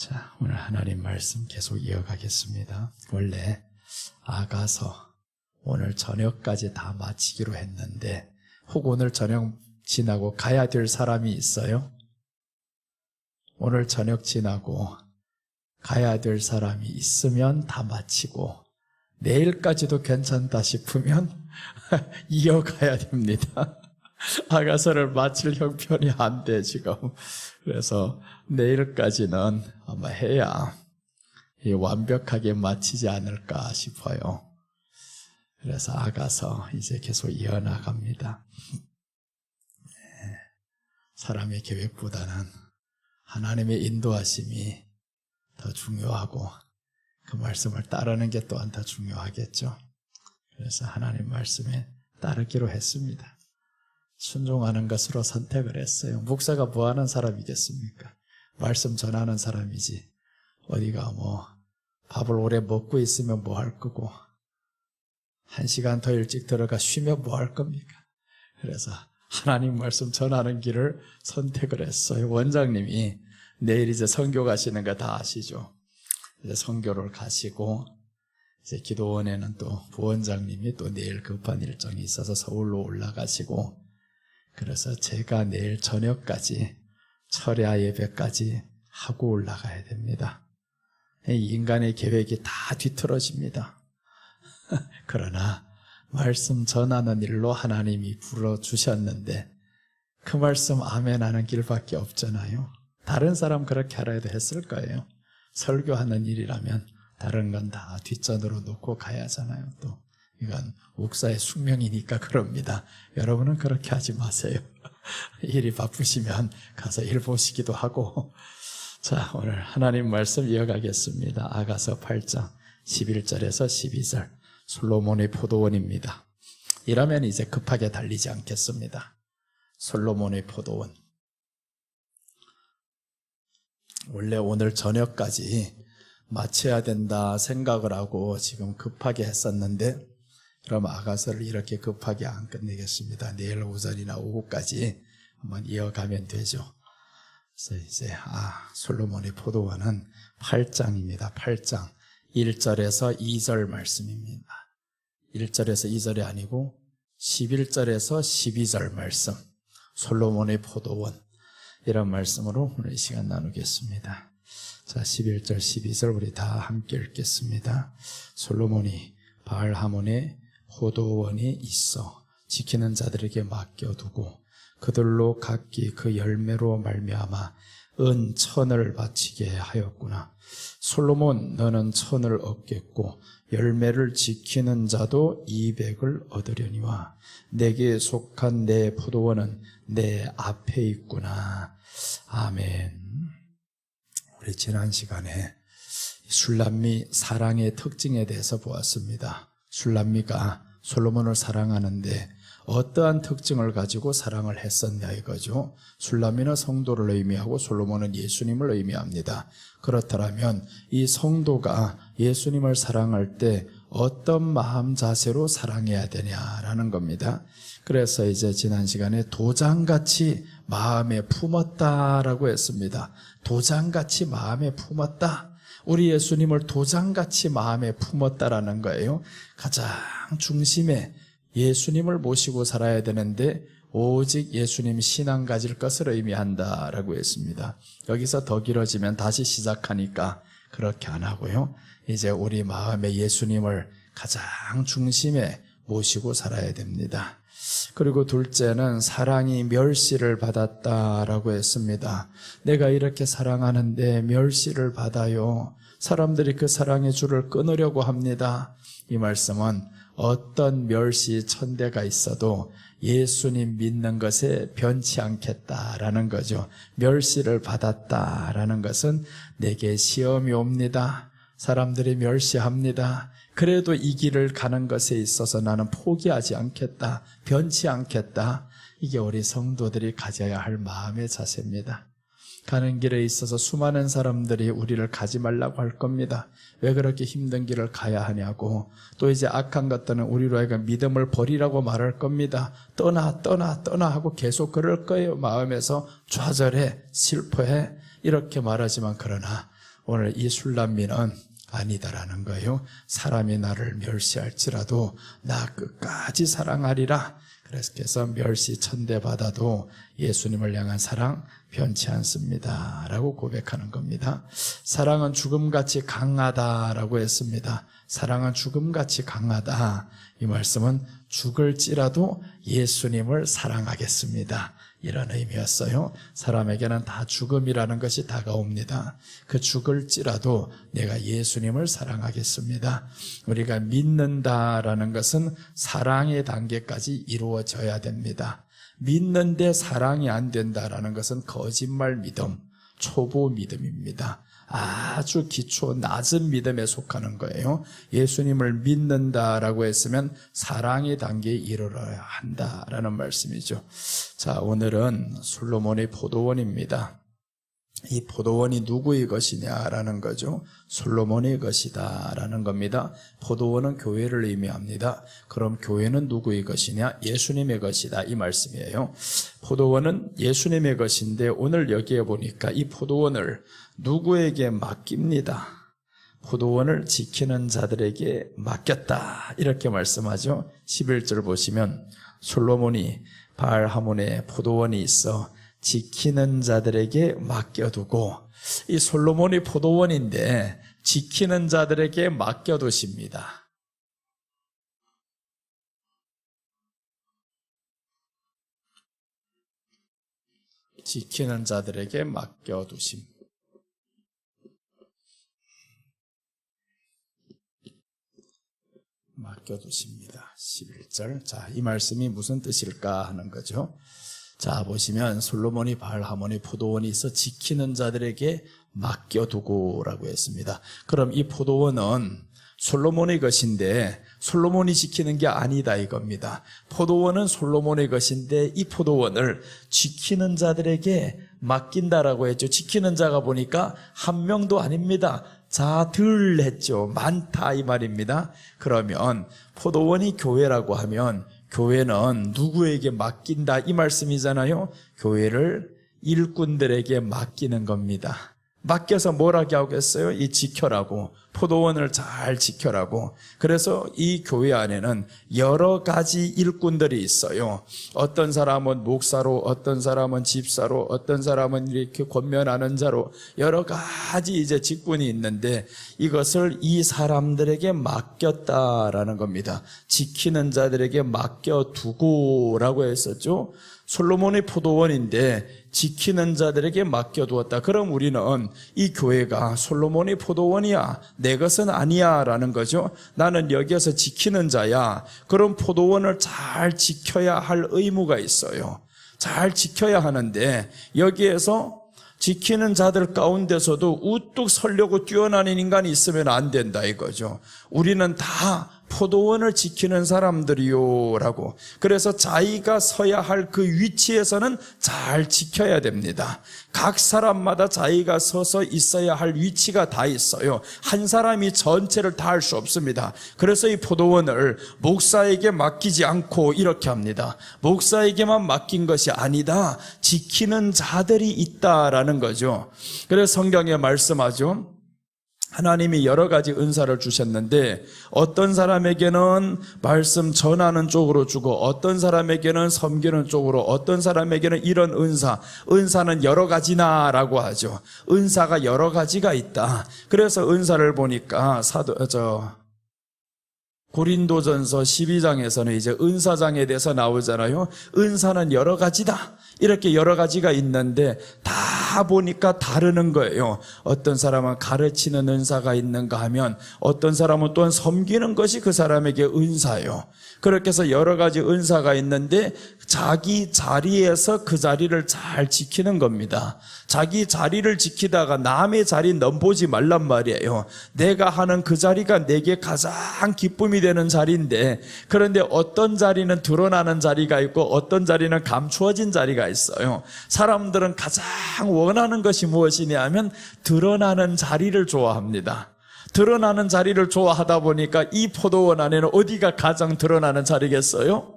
자, 오늘 하나님 말씀 계속 이어가겠습니다. 원래 아가서 오늘 저녁까지 다 마치기로 했는데 혹 오늘 저녁 지나고 가야 될 사람이 있어요? 오늘 저녁 지나고 가야 될 사람이 있으면 다 마치고 내일까지도 괜찮다 싶으면 이어가야 됩니다. 아가서를 마칠 형편이 안 돼 지금. 그래서 내일까지는 아마 해야 완벽하게 마치지 않을까 싶어요. 그래서 아가서 이제 계속 이어나갑니다. 사람의 계획보다는 하나님의 인도하심이 더 중요하고 그 말씀을 따르는 게 또한 더 중요하겠죠. 그래서 하나님 말씀에 따르기로 했습니다. 순종하는 것으로 선택을 했어요. 목사가 뭐 하는 사람이겠습니까? 말씀 전하는 사람이지. 어디가 밥을 오래 먹고 있으면 뭐 할 거고 1시간 더 일찍 들어가 쉬면 뭐 할 겁니까? 그래서 하나님 말씀 전하는 길을 선택을 했어요. 원장님이 내일 이제 선교 가시는 거 다 아시죠? 이제 선교를 가시고 이제 기도원에는 또 부원장님이 또 내일 급한 일정이 있어서 서울로 올라가시고 그래서 제가 내일 저녁까지 철야 예배까지 하고 올라가야 됩니다. 인간의 계획이 다 뒤틀어집니다. 그러나 말씀 전하는 일로 하나님이 불러주셨는데 그 말씀 아멘 하는 길밖에 없잖아요. 다른 사람 그렇게 하라 해도 했을 거예요. 설교하는 일이라면 다른 건 다 뒷전으로 놓고 가야 하잖아요. 또 이건 목사의 숙명이니까 그럽니다. 여러분은 그렇게 하지 마세요. 일이 바쁘시면 가서 일 보시기도 하고. 자, 오늘 하나님 말씀 이어가겠습니다. 아가서 8장 11절에서 12절 솔로몬의 포도원입니다. 이러면 이제 급하게 달리지 않겠습니다. 솔로몬의 포도원. 원래 오늘 저녁까지 마쳐야 된다 생각을 하고 지금 급하게 했었는데 그럼 아가서를 이렇게 급하게 안 끝내겠습니다. 내일 오전이나 오후까지 한번 이어가면 되죠. 그래서 이제 솔로몬의 포도원은 8장입니다. 8장 1절에서 2절 말씀입니다. 1절에서 2절이 아니고 11절에서 12절 말씀. 솔로몬의 포도원 이런 말씀으로 오늘 이 시간 나누겠습니다. 자, 11절 12절 우리 다 함께 읽겠습니다. 솔로몬이 바알하몬에 포도원이 있어 지키는 자들에게 맡겨두고 그들로 각기 그 열매로 말미암아 은 1000을 바치게 하였구나. 솔로몬 너는 1000을 얻겠고 열매를 지키는 자도 200을 얻으려니와 내게 속한 내 포도원은 내 앞에 있구나. 아멘. 우리 지난 시간에 술람미 사랑의 특징에 대해서 보았습니다. 술람미가 솔로몬을 사랑하는데 어떠한 특징을 가지고 사랑을 했었냐 이거죠. 술람미는 성도를 의미하고 솔로몬은 예수님을 의미합니다. 그렇다면 이 성도가 예수님을 사랑할 때 어떤 마음 자세로 사랑해야 되냐라는 겁니다. 그래서 이제 지난 시간에 도장같이 마음에 품었다라고 했습니다. 도장같이 마음에 품었다. 우리 예수님을 도장같이 마음에 품었다라는 거예요. 가장 중심에 예수님을 모시고 살아야 되는데 오직 예수님 신앙 가질 것을 의미한다라고 했습니다. 여기서 더 길어지면 다시 시작하니까 그렇게 안 하고요. 이제 우리 마음에 예수님을 가장 중심에 모시고 살아야 됩니다. 그리고 둘째는 사랑이 멸시를 받았다라고 했습니다. 내가 이렇게 사랑하는데 멸시를 받아요. 사람들이 그 사랑의 줄을 끊으려고 합니다. 이 말씀은 어떤 멸시 천대가 있어도 예수님 믿는 것에 변치 않겠다라는 거죠. 멸시를 받았다라는 것은 내게 시험이 옵니다. 사람들이 멸시합니다. 그래도 이 길을 가는 것에 있어서 나는 포기하지 않겠다. 변치 않겠다. 이게 우리 성도들이 가져야 할 마음의 자세입니다. 가는 길에 있어서 수많은 사람들이 우리를 가지 말라고 할 겁니다. 왜 그렇게 힘든 길을 가야 하냐고. 또 이제 악한 것들은 우리로 하여금 믿음을 버리라고 말할 겁니다. 떠나 하고 계속 그럴 거예요. 마음에서 좌절해, 슬퍼해 이렇게 말하지만 그러나 오늘 이 술람미는 아니다라는 거예요. 사람이 나를 멸시할지라도 나 끝까지 사랑하리라. 그래서 멸시 천대받아도 예수님을 향한 사랑 변치 않습니다 라고 고백하는 겁니다. 사랑은 죽음같이 강하다라고 했습니다. 사랑은 죽음같이 강하다. 이 말씀은 죽을지라도 예수님을 사랑하겠습니다, 이런 의미였어요. 사람에게는 다 죽음이라는 것이 다가옵니다. 그 죽을지라도 내가 예수님을 사랑하겠습니다. 우리가 믿는다라는 것은 사랑의 단계까지 이루어져야 됩니다. 믿는데 사랑이 안 된다라는 것은 거짓말 믿음, 초보 믿음입니다. 아주 기초 낮은 믿음에 속하는 거예요. 예수님을 믿는다라고 했으면 사랑의 단계에 이르러야 한다라는 말씀이죠. 자, 오늘은 솔로몬의 포도원입니다. 이 포도원이 누구의 것이냐라는 거죠. 솔로몬의 것이다라는 겁니다. 포도원은 교회를 의미합니다. 그럼 교회는 누구의 것이냐? 예수님의 것이다, 이 말씀이에요. 포도원은 예수님의 것인데 오늘 여기에 보니까 이 포도원을 누구에게 맡깁니다. 포도원을 지키는 자들에게 맡겼다, 이렇게 말씀하죠. 11절 보시면 솔로몬이 바알하몬에 포도원이 있어 지키는 자들에게 맡겨두고, 이 솔로몬이 포도원인데 지키는 자들에게 맡겨두십니다. 지키는 자들에게 맡겨두심. 맡겨두십니다. 11절. 자, 이 말씀이 무슨 뜻일까 하는 거죠. 자, 보시면 솔로몬이 바알하몬의 포도원이 있어 지키는 자들에게 맡겨두고라고 했습니다. 그럼 이 포도원은 솔로몬의 것인데 솔로몬이 지키는 게 아니다, 이겁니다. 포도원은 솔로몬의 것인데 이 포도원을 지키는 자들에게 맡긴다라고 했죠. 지키는 자가 보니까 한 명도 아닙니다. 자들 했죠. 많다, 이 말입니다. 그러면 포도원이 교회라고 하면 교회는 누구에게 맡긴다, 이 말씀이잖아요. 교회를 일꾼들에게 맡기는 겁니다. 맡겨서 뭐라고 하겠어요? 이 지켜라고, 포도원을 잘 지켜라고. 그래서 이 교회 안에는 여러 가지 일꾼들이 있어요. 어떤 사람은 목사로, 어떤 사람은 집사로, 어떤 사람은 이렇게 권면하는 자로 여러 가지 이제 직분이 있는데 이것을 이 사람들에게 맡겼다라는 겁니다. 지키는 자들에게 맡겨두고라고 했었죠. 솔로몬의 포도원인데 지키는 자들에게 맡겨두었다. 그럼 우리는 이 교회가 솔로몬의 포도원이야, 내 것은 아니야 라는 거죠. 나는 여기에서 지키는 자야. 그럼 포도원을 잘 지켜야 할 의무가 있어요. 잘 지켜야 하는데 여기에서 지키는 자들 가운데서도 우뚝 서려고 뛰어나는 인간이 있으면 안 된다, 이거죠. 우리는 다 포도원을 지키는 사람들이요 라고. 그래서 자기가 서야 할 그 위치에서는 잘 지켜야 됩니다. 각 사람마다 자기가 서서 있어야 할 위치가 다 있어요. 한 사람이 전체를 다 할 수 없습니다. 그래서 이 포도원을 목사에게 맡기지 않고 이렇게 합니다. 목사에게만 맡긴 것이 아니다, 지키는 자들이 있다라는 거죠. 그래서 성경에 말씀하죠. 하나님이 여러 가지 은사를 주셨는데 어떤 사람에게는 말씀 전하는 쪽으로 주고 어떤 사람에게는 섬기는 쪽으로, 어떤 사람에게는 이런 은사는 여러 가지나라고 하죠. 은사가 여러 가지가 있다. 그래서 은사를 보니까 고린도전서 12장에서는 이제 은사장에 대해서 나오잖아요. 은사는 여러 가지다, 이렇게 여러 가지가 있는데 다 보니까 다르는 거예요. 어떤 사람은 가르치는 은사가 있는가 하면 어떤 사람은 또한 섬기는 것이 그 사람에게 은사예요. 그렇게 해서 여러 가지 은사가 있는데 자기 자리에서 그 자리를 잘 지키는 겁니다. 자기 자리를 지키다가 남의 자리 넘보지 말란 말이에요. 내가 하는 그 자리가 내게 가장 기쁨이 되는 자리인데, 그런데 어떤 자리는 드러나는 자리가 있고 어떤 자리는 감추어진 자리가 있어요. 사람들은 가장 원하는 것이 무엇이냐 하면 드러나는 자리를 좋아합니다. 드러나는 자리를 좋아하다 보니까 이 포도원 안에는 어디가 가장 드러나는 자리겠어요?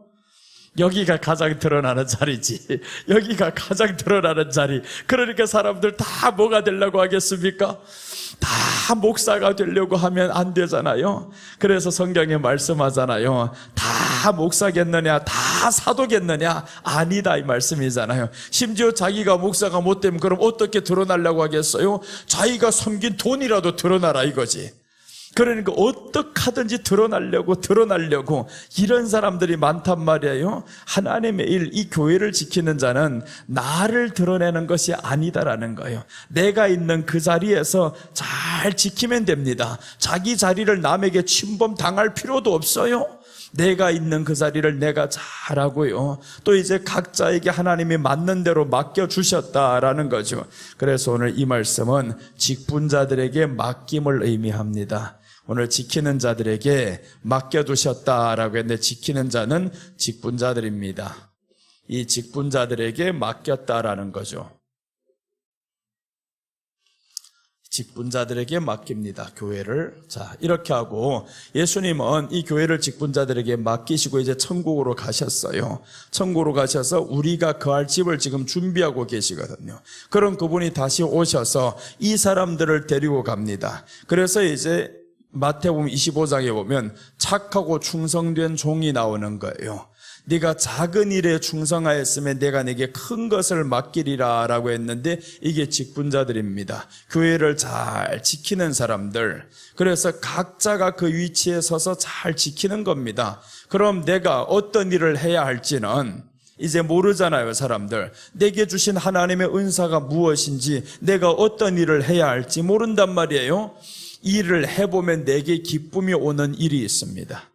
여기가 가장 드러나는 자리지. 여기가 가장 드러나는 자리. 그러니까 사람들 다 뭐가 되려고 하겠습니까? 다 목사가 되려고 하면 안 되잖아요. 그래서 성경에 말씀하잖아요. 다 목사겠느냐, 다 사도겠느냐? 아니다 이 말씀이잖아요. 심지어 자기가 목사가 못 되면 그럼 어떻게 드러나려고 하겠어요? 자기가 섬긴 돈이라도 드러나라 이거지. 그러니까 어떻게 하든지 드러나려고 이런 사람들이 많단 말이에요. 하나님의 일, 이 교회를 지키는 자는 나를 드러내는 것이 아니다라는 거예요. 내가 있는 그 자리에서 잘 지키면 됩니다. 자기 자리를 남에게 침범당할 필요도 없어요. 내가 있는 그 자리를 내가 잘하고요. 또 이제 각자에게 하나님이 맞는 대로 맡겨주셨다라는 거죠. 그래서 오늘 이 말씀은 직분자들에게 맡김을 의미합니다. 오늘 지키는 자들에게 맡겨두셨다라고 했는데 지키는 자는 직분자들입니다. 이 직분자들에게 맡겼다라는 거죠. 직분자들에게 맡깁니다. 교회를. 자, 이렇게 하고 예수님은 이 교회를 직분자들에게 맡기시고 이제 천국으로 가셨어요. 천국으로 가셔서 우리가 거할 집을 지금 준비하고 계시거든요. 그럼 그분이 다시 오셔서 이 사람들을 데리고 갑니다. 그래서 이제 마태복음 25장에 보면 착하고 충성된 종이 나오는 거예요. 네가 작은 일에 충성하였으면 내가 네게 큰 것을 맡기리라 라고 했는데 이게 직분자들입니다. 교회를 잘 지키는 사람들. 그래서 각자가 그 위치에 서서 잘 지키는 겁니다. 그럼 내가 어떤 일을 해야 할지는 이제 모르잖아요, 사람들. 내게 주신 하나님의 은사가 무엇인지, 내가 어떤 일을 해야 할지 모른단 말이에요. 일을 해보면 내게 기쁨이 오는 일이 있습니다.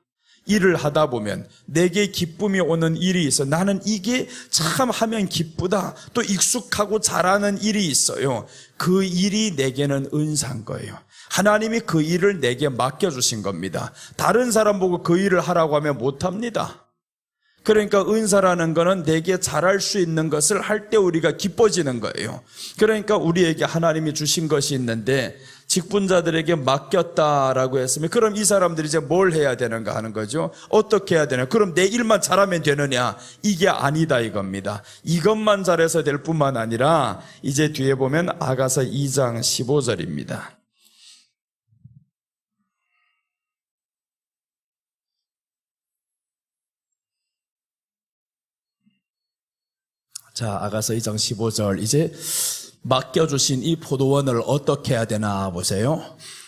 일을 하다 보면 내게 기쁨이 오는 일이 있어. 나는 이게 참 하면 기쁘다. 또 익숙하고 잘하는 일이 있어요. 그 일이 내게는 은사인 거예요. 하나님이 그 일을 내게 맡겨주신 겁니다. 다른 사람 보고 그 일을 하라고 하면 못합니다. 그러니까 은사라는 거는 내게 잘할 수 있는 것을 할 때 우리가 기뻐지는 거예요. 그러니까 우리에게 하나님이 주신 것이 있는데 직분자들에게 맡겼다라고 했으면 그럼 이 사람들이 이제 뭘 해야 되는가 하는 거죠. 어떻게 해야 되나? 그럼 내 일만 잘하면 되느냐? 이게 아니다 이겁니다. 이것만 잘해서 될 뿐만 아니라 이제 뒤에 보면 아가서 2장 15절입니다. 자, 아가서 2장 15절. 이제 맡겨주신 이 포도원을 어떻게 해야 되나 보세요.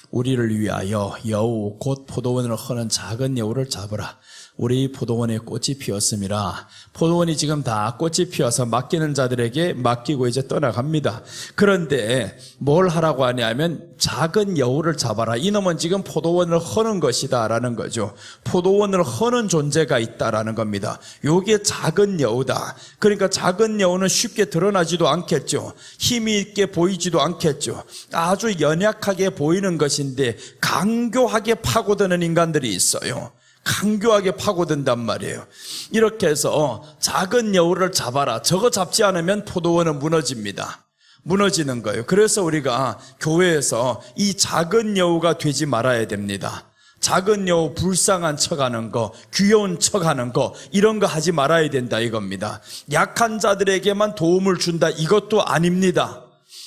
우리를 위하여 여우 곧 포도원을 허는 작은 여우를 잡으라. 우리 포도원에 꽃이 피었음이라. 포도원이 지금 다 꽃이 피어서 맡기는 자들에게 맡기고 이제 떠나갑니다. 그런데 뭘 하라고 하냐면 작은 여우를 잡아라. 이놈은 지금 포도원을 허는 것이다 라는 거죠. 포도원을 허는 존재가 있다라는 겁니다. 요게 작은 여우다. 그러니까 작은 여우는 쉽게 드러나지도 않겠죠. 힘이 있게 보이지도 않겠죠. 아주 연약하게 보이는 것인데 강교하게 파고드는 인간들이 있어요. 강교하게 파고든단 말이에요. 이렇게 해서 작은 여우를 잡아라. 저거 잡지 않으면 포도원은 무너집니다. 무너지는 거예요. 그래서 우리가 교회에서 이 작은 여우가 되지 말아야 됩니다. 작은 여우 불쌍한 척하는 거, 귀여운 척하는 거 이런 거 하지 말아야 된다 이겁니다. 약한 자들에게만 도움을 준다 이것도 아닙니다.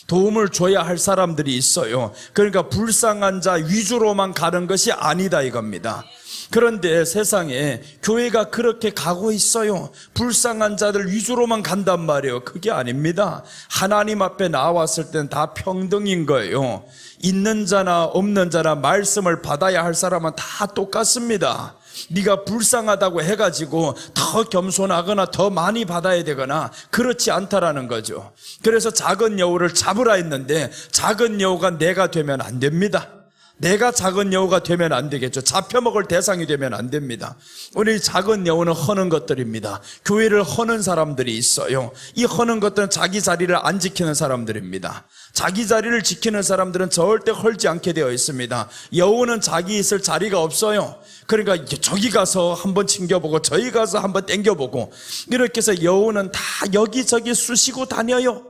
도움을 줘야 할 사람들이 있어요. 그러니까 불쌍한 자 위주로만 가는 것이 아니다 이겁니다. 그런데 세상에 교회가 그렇게 가고 있어요. 불쌍한 자들 위주로만 간단 말이에요. 그게 아닙니다. 하나님 앞에 나왔을 때는 다 평등인 거예요. 있는 자나 없는 자나 말씀을 받아야 할 사람은 다 똑같습니다. 네가 불쌍하다고 해가지고 더 겸손하거나 더 많이 받아야 되거나 그렇지 않다라는 거죠. 그래서 작은 여우를 잡으라 했는데 작은 여우가 내가 되면 안 됩니다. 내가 작은 여우가 되면 안 되겠죠. 잡혀먹을 대상이 되면 안 됩니다. 우리 작은 여우는 허는 것들입니다. 교회를 허는 사람들이 있어요. 이 허는 것들은 자기 자리를 안 지키는 사람들입니다. 자기 자리를 지키는 사람들은 절대 헐지 않게 되어 있습니다. 여우는 자기 있을 자리가 없어요. 그러니까 저기 가서 한번 챙겨보고 저기 가서 한번 땡겨보고 이렇게 해서 여우는 다 여기저기 쑤시고 다녀요.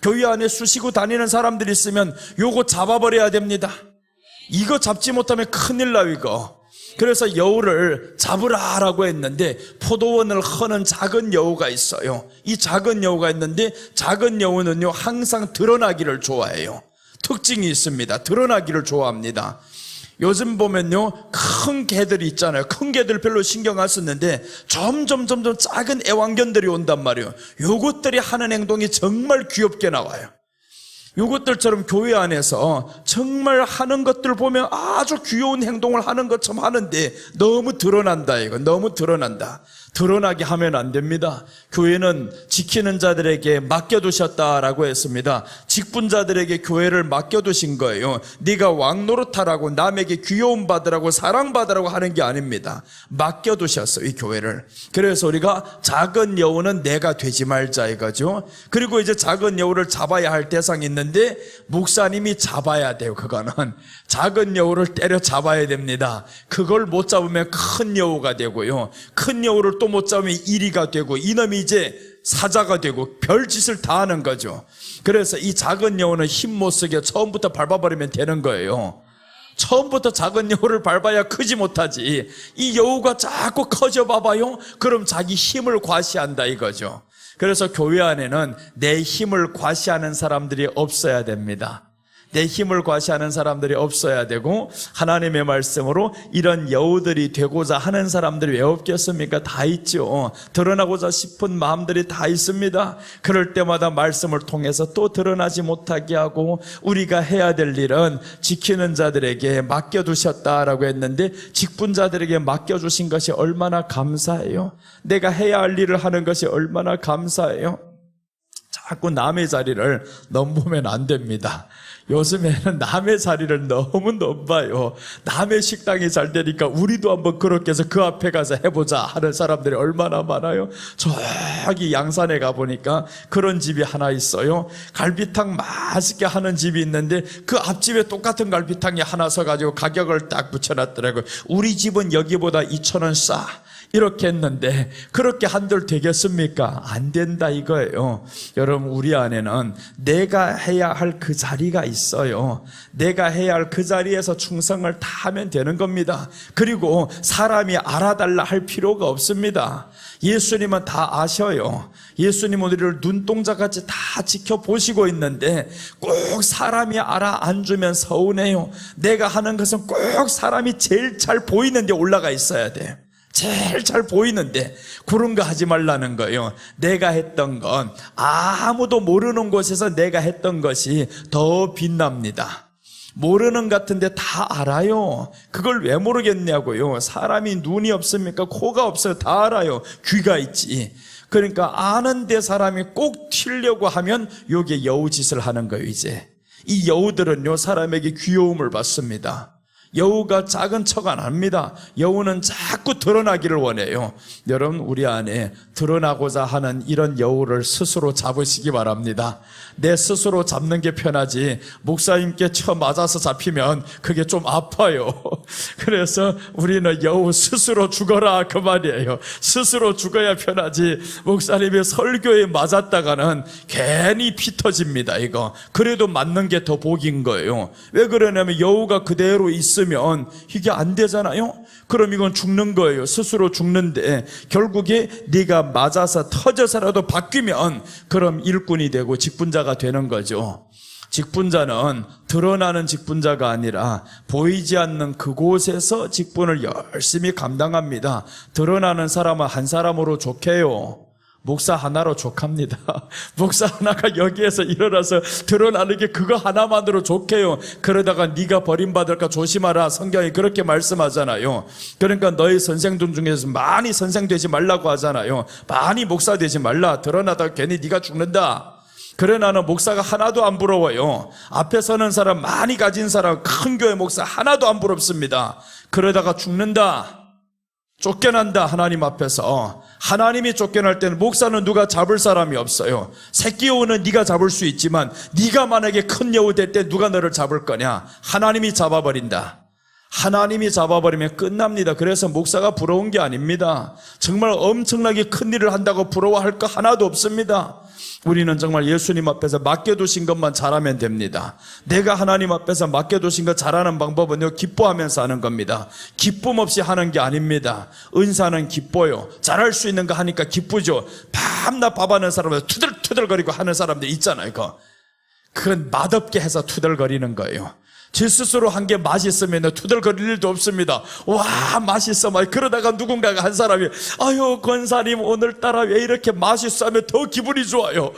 교회 안에 쑤시고 다니는 사람들이 있으면 요거 잡아버려야 됩니다. 이거 잡지 못하면 큰일 나요 이거. 그래서 여우를 잡으라라고 했는데 포도원을 허는 작은 여우가 있어요. 이 작은 여우가 있는데 작은 여우는요 항상 드러나기를 좋아해요. 특징이 있습니다. 드러나기를 좋아합니다. 요즘 보면요, 큰 개들이 있잖아요. 큰 개들 별로 신경 안 쓰는데 점점 작은 애완견들이 온단 말이에요. 요것들이 하는 행동이 정말 귀엽게 나와요. 요것들처럼 교회 안에서 정말 하는 것들 보면 아주 귀여운 행동을 하는 것처럼 하는데 너무 드러난다. 이거 너무 드러난다. 드러나게 하면 안 됩니다. 교회는 지키는 자들에게 맡겨두셨다라고 했습니다. 직분자들에게 교회를 맡겨두신 거예요. 네가 왕노릇하라고, 남에게 귀여움 받으라고, 사랑받으라고 하는 게 아닙니다. 맡겨두셨어요, 이 교회를. 그래서 우리가 작은 여우는 내가 되지 말자 이거죠. 그리고 이제 작은 여우를 잡아야 할 대상이 있는데 목사님이 잡아야 돼요. 그거는 작은 여우를 때려 잡아야 됩니다. 그걸 못 잡으면 큰 여우가 되고요, 큰 여우를 또 못 잡으면 이리가 되고, 이놈이 이제 사자가 되고 별짓을 다 하는 거죠. 그래서 이 작은 여우는 힘 못 쓰게 처음부터 밟아버리면 되는 거예요. 처음부터 작은 여우를 밟아야 크지 못하지. 이 여우가 자꾸 커져 봐봐요, 그럼 자기 힘을 과시한다 이거죠. 그래서 교회 안에는 내 힘을 과시하는 사람들이 없어야 됩니다. 내 힘을 과시하는 사람들이 없어야 되고, 하나님의 말씀으로 이런 여우들이 되고자 하는 사람들이 왜 없겠습니까? 다 있죠. 드러나고자 싶은 마음들이 다 있습니다. 그럴 때마다 말씀을 통해서 또 드러나지 못하게 하고, 우리가 해야 될 일은 지키는 자들에게 맡겨두셨다라고 했는데, 직분자들에게 맡겨주신 것이 얼마나 감사해요. 내가 해야 할 일을 하는 것이 얼마나 감사해요. 자꾸 남의 자리를 넘보면 안 됩니다. 요즘에는 남의 자리를 너무 넘봐요. 남의 식당이 잘 되니까 우리도 한번 그렇게 해서 그 앞에 가서 해보자 하는 사람들이 얼마나 많아요. 저기 양산에 가보니까 그런 집이 하나 있어요. 갈비탕 맛있게 하는 집이 있는데 그 앞집에 똑같은 갈비탕이 하나 서가지고 가격을 딱 붙여놨더라고요. 우리 집은 여기보다 2,000원 싸, 이렇게 했는데 그렇게 한들 되겠습니까? 안 된다 이거예요. 여러분, 우리 안에는 내가 해야 할 그 자리가 있어요. 내가 해야 할 그 자리에서 충성을 다 하면 되는 겁니다. 그리고 사람이 알아달라 할 필요가 없습니다. 예수님은 다 아셔요. 예수님은 우리를 눈동자같이 다 지켜보시고 있는데 꼭 사람이 알아 안 주면 서운해요. 내가 하는 것은 꼭 사람이 제일 잘 보이는 데 올라가 있어야 돼. 제일 잘 보이는데 그런 거 하지 말라는 거예요. 내가 했던 건 아무도 모르는 곳에서 내가 했던 것이 더 빛납니다. 모르는 것 같은데 다 알아요. 그걸 왜 모르겠냐고요. 사람이 눈이 없습니까? 코가 없어요. 다 알아요. 귀가 있지. 그러니까 아는데 사람이 꼭 튀려고 하면 요게 여우짓을 하는 거예요. 이제 이 여우들은요, 사람에게 귀여움을 받습니다. 여우가 작은 척 안 합니다. 여우는 자꾸 드러나기를 원해요. 여러분, 우리 안에 드러나고자 하는 이런 여우를 스스로 잡으시기 바랍니다. 내 스스로 잡는 게 편하지 목사님께 쳐 맞아서 잡히면 그게 좀 아파요. 그래서 우리는 여우 스스로 죽어라 그 말이에요. 스스로 죽어야 편하지 목사님의 설교에 맞았다가는 괜히 피 터집니다. 이거 그래도 맞는 게 더 복인 거예요. 왜 그러냐면 여우가 그대로 있으면 이게 안 되잖아요. 그럼 이건 죽는 거예요. 스스로 죽는데 결국에 네가 맞아서 터져서라도 바뀌면 그럼 일꾼이 되고 직분자가 되는 거죠. 직분자는 드러나는 직분자가 아니라 보이지 않는 그곳에서 직분을 열심히 감당합니다. 드러나는 사람은 한 사람으로 족해요. 목사 하나로 족합니다. 목사 하나가 여기에서 일어나서 드러나는 게 그거 하나만으로 족해요. 그러다가 네가 버림받을까 조심하라. 성경이 그렇게 말씀하잖아요. 그러니까 너희 선생들 중에서 많이 선생 되지 말라고 하잖아요. 많이 목사 되지 말라. 드러나다가 괜히 네가 죽는다. 그래, 나는 목사가 하나도 안 부러워요. 앞에 서는 사람, 많이 가진 사람, 큰 교회 목사 하나도 안 부럽습니다. 그러다가 죽는다. 쫓겨난다. 하나님 앞에서. 하나님이 쫓겨날 때는 목사는 누가 잡을 사람이 없어요. 새끼 여우는 네가 잡을 수 있지만 네가 만약에 큰 여우 될 때 누가 너를 잡을 거냐? 하나님이 잡아버린다. 하나님이 잡아버리면 끝납니다. 그래서 목사가 부러운 게 아닙니다. 정말 엄청나게 큰 일을 한다고 부러워할 거 하나도 없습니다. 우리는 정말 예수님 앞에서 맡겨두신 것만 잘하면 됩니다. 내가 하나님 앞에서 맡겨두신 것 잘하는 방법은요, 기뻐하면서 하는 겁니다. 기쁨 없이 하는 게 아닙니다. 은사는 기뻐요. 잘할 수 있는 거 하니까 기쁘죠. 밤낮 밥하는 사람들 투덜투덜거리고 하는 사람들 있잖아요. 그건 맛없게 해서 투덜거리는 거예요. 지 스스로 한 게 맛있으면 투덜거릴 일도 없습니다. 와, 맛있어. 막 그러다가 누군가가 한 사람이, 아유, 권사님 오늘따라 왜 이렇게 맛있어 하면 더 기분이 좋아요.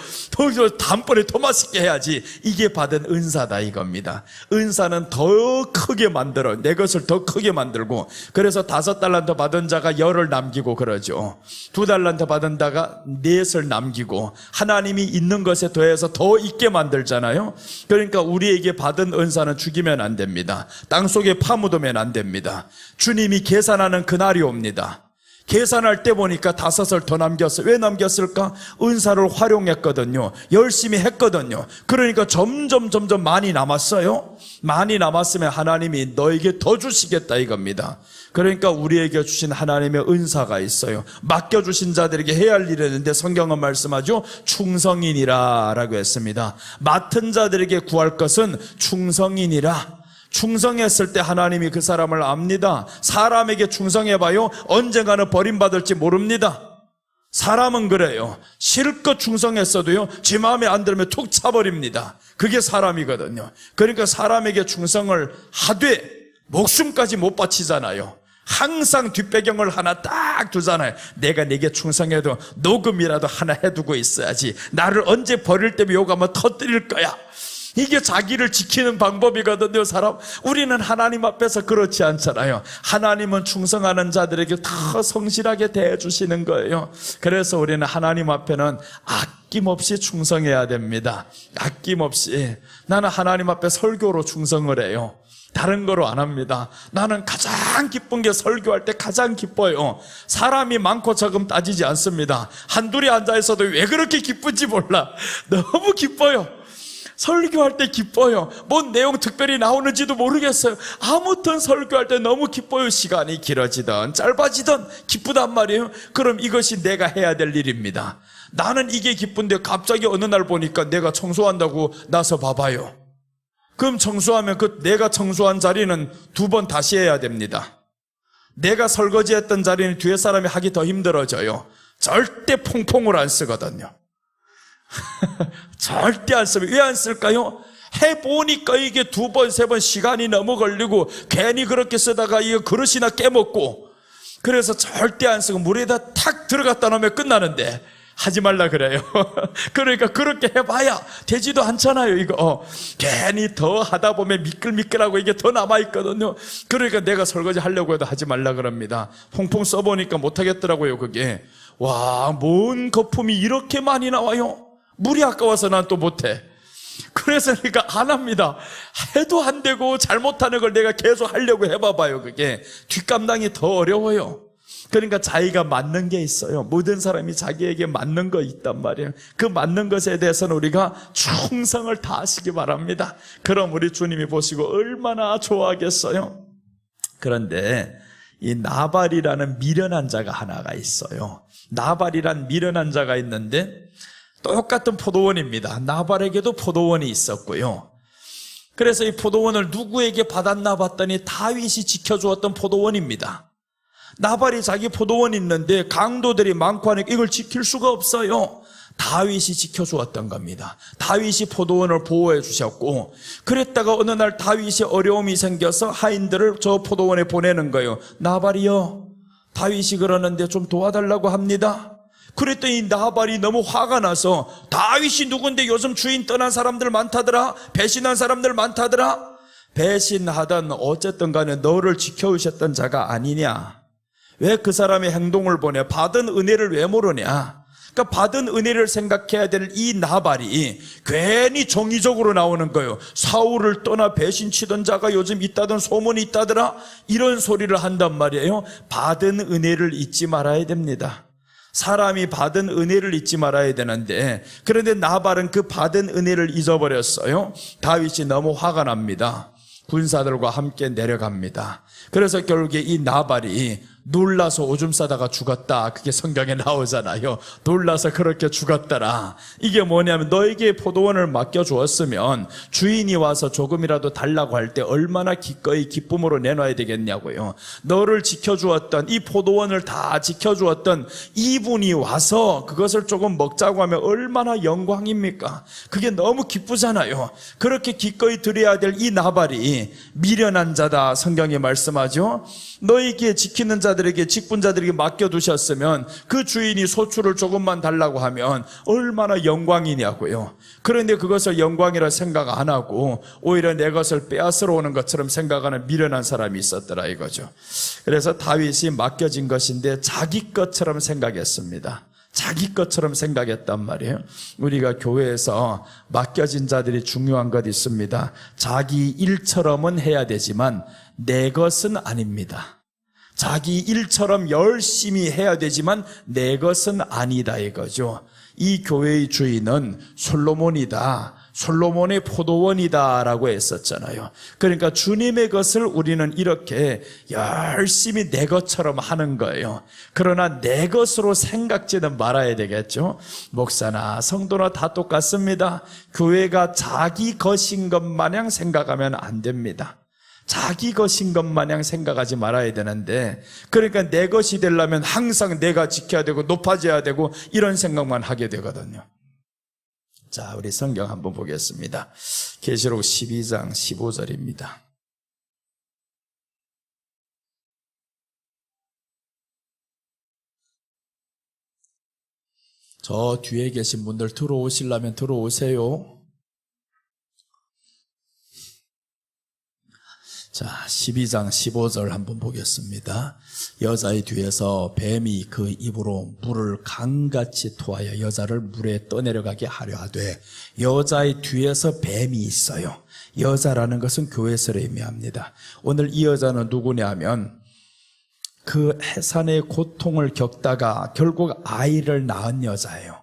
다음번에 더 맛있게 해야지. 이게 받은 은사다 이겁니다. 은사는 더 크게 만들어, 내 것을 더 크게 만들고, 그래서 5달란트 받은 자가 10을 남기고 그러죠. 2달란트 받은 자가 4을 남기고, 하나님이 있는 것에 더해서 더 있게 만들잖아요. 그러니까 우리에게 받은 은사는 죽이면 안 됩니다. 땅속에 파묻으면 안 됩니다. 주님이 계산하는 그날이 옵니다. 계산할 때 보니까 5을 더 남겼어요. 왜 남겼을까? 은사를 활용했거든요. 열심히 했거든요. 그러니까 점점 많이 남았어요. 많이 남았으면 하나님이 너에게 더 주시겠다 이겁니다. 그러니까 우리에게 주신 하나님의 은사가 있어요. 맡겨주신 자들에게 해야 할 일이 있는데 성경은 말씀하죠. 충성인이라 라고 했습니다. 맡은 자들에게 구할 것은 충성인이라. 충성했을 때 하나님이 그 사람을 압니다. 사람에게 충성해봐요. 언젠가는 버림받을지 모릅니다. 사람은 그래요. 실컷 충성했어도요, 제 마음에 안 들면 툭 차버립니다. 그게 사람이거든요. 그러니까 사람에게 충성을 하되 목숨까지 못 바치잖아요. 항상 뒷배경을 하나 딱 두잖아요. 내가 네게 충성해도 녹음이라도 하나 해두고 있어야지. 나를 언제 버릴 때면 욕하면 터뜨릴 거야. 이게 자기를 지키는 방법이거든요, 사람. 우리는 하나님 앞에서 그렇지 않잖아요. 하나님은 충성하는 자들에게 더 성실하게 대해주시는 거예요. 그래서 우리는 하나님 앞에는 아낌없이 충성해야 됩니다. 아낌없이. 나는 하나님 앞에 설교로 충성을 해요. 다른 거로 안 합니다. 나는 가장 기쁜 게 설교할 때 가장 기뻐요. 사람이 많고 적음 따지지 않습니다. 한둘이 앉아있어도 왜 그렇게 기쁜지 몰라. 너무 기뻐요. 설교할 때 기뻐요. 뭔 내용 특별히 나오는지도 모르겠어요. 아무튼 설교할 때 너무 기뻐요. 시간이 길어지든 짧아지든 기쁘단 말이에요. 그럼 이것이 내가 해야 될 일입니다. 나는 이게 기쁜데 갑자기 어느 날 보니까 내가 청소한다고 나서 봐봐요. 그럼 청소하면 그 내가 청소한 자리는 2번 다시 해야 됩니다. 내가 설거지했던 자리는 뒤에 사람이 하기 더 힘들어져요. 절대 퐁퐁을 안 쓰거든요. 절대 안 쓰면. 왜 안 쓸까요? 해보니까 이게 2번, 3번 시간이 너무 걸리고 괜히 그렇게 쓰다가 이거 그릇이나 깨먹고, 그래서 절대 안 쓰고 물에다 탁 들어갔다 놓으면 끝나는데 하지 말라 그래요. 그러니까 그렇게 해봐야 되지도 않잖아요. 이거 괜히 더 하다 보면 미끌미끌하고 이게 더 남아있거든요. 그러니까 내가 설거지 하려고 해도 하지 말라 그럽니다. 퐁퐁 써보니까 못하겠더라고요. 그게 와, 뭔 거품이 이렇게 많이 나와요. 물이 아까워서 난 또 못해. 그래서 그러니까 안 합니다. 해도 안 되고 잘못하는 걸 내가 계속 하려고 해봐봐요. 그게 뒷감당이 더 어려워요. 그러니까 자기가 맞는 게 있어요. 모든 사람이 자기에게 맞는 거 있단 말이에요. 그 맞는 것에 대해서는 우리가 충성을 다하시기 바랍니다. 그럼 우리 주님이 보시고 얼마나 좋아하겠어요. 그런데 이 나발이라는 미련한 자가 하나가 있어요. 나발이란 미련한 자가 있는데 똑같은 포도원입니다. 나발에게도 포도원이 있었고요. 그래서 이 포도원을 누구에게 받았나 봤더니 다윗이 지켜주었던 포도원입니다. 나발이 자기 포도원이 있는데 강도들이 많고 하니까 이걸 지킬 수가 없어요. 다윗이 지켜주었던 겁니다. 다윗이 포도원을 보호해 주셨고, 그랬다가 어느 날 다윗이 어려움이 생겨서 하인들을 저 포도원에 보내는 거예요. 나발이요, 다윗이 그러는데 좀 도와달라고 합니다. 그랬더니 나발이 너무 화가 나서, 다윗이 누군데 요즘 주인 떠난 사람들 많다더라, 배신한 사람들 많다더라. 배신하던 어쨌든 간에 너를 지켜주셨던 자가 아니냐, 왜 그 사람의 행동을 보냐, 받은 은혜를 왜 모르냐. 그러니까 받은 은혜를 생각해야 될 이 나발이 괜히 정의적으로 나오는 거예요. 사울을 떠나 배신치던 자가 요즘 있다던 소문이 있다더라, 이런 소리를 한단 말이에요. 받은 은혜를 잊지 말아야 됩니다. 사람이 받은 은혜를 잊지 말아야 되는데, 그런데 나발은 그 받은 은혜를 잊어버렸어요. 다윗이 너무 화가 납니다. 군사들과 함께 내려갑니다. 그래서 결국에 이 나발이 놀라서 오줌 싸다가 죽었다. 그게 성경에 나오잖아요. 놀라서 그렇게 죽었더라. 이게 뭐냐면 너에게 포도원을 맡겨주었으면 주인이 와서 조금이라도 달라고 할 때 얼마나 기꺼이 기쁨으로 내놔야 되겠냐고요. 너를 지켜주었던, 이 포도원을 다 지켜주었던 이분이 와서 그것을 조금 먹자고 하면 얼마나 영광입니까? 그게 너무 기쁘잖아요. 그렇게 기꺼이 드려야 될 이 나발이 미련한 자다, 성경이 말씀하죠. 너에게 지키는 자들에게, 직분자들에게 맡겨두셨으면 그 주인이 소출을 조금만 달라고 하면 얼마나 영광이냐고요. 그런데 그것을 영광이라 생각 안 하고 오히려 내 것을 빼앗으러 오는 것처럼 생각하는 미련한 사람이 있었더라 이거죠. 그래서 다윗이 맡겨진 것인데 자기 것처럼 생각했습니다. 자기 것처럼 생각했단 말이에요. 우리가 교회에서 맡겨진 자들이 중요한 것 있습니다. 자기 일처럼은 해야 되지만 내 것은 아닙니다. 자기 일처럼 열심히 해야 되지만 내 것은 아니다 이거죠. 이 교회의 주인은 솔로몬이다, 솔로몬의 포도원이다 라고 했었잖아요. 그러니까 주님의 것을 우리는 이렇게 열심히 내 것처럼 하는 거예요. 그러나 내 것으로 생각지는 말아야 되겠죠. 목사나 성도나 다 똑같습니다. 교회가 자기 것인 것 마냥 생각하면 안 됩니다. 자기 것인 것 마냥 생각하지 말아야 되는데, 그러니까 내 것이 되려면 항상 내가 지켜야 되고 높아져야 되고 이런 생각만 하게 되거든요. 자, 우리 성경 한번 보겠습니다. 계시록 12장 15절입니다. 저 뒤에 계신 분들 들어오시려면 들어오세요. 자, 12장 15절 한번 보겠습니다. 여자의 뒤에서 뱀이 그 입으로 물을 강같이 토하여 여자를 물에 떠내려가게 하려 하되, 여자의 뒤에서 뱀이 있어요. 여자라는 것은 교회설을 의미합니다. 오늘 이 여자는 누구냐 하면 그 해산의 고통을 겪다가 결국 아이를 낳은 여자예요.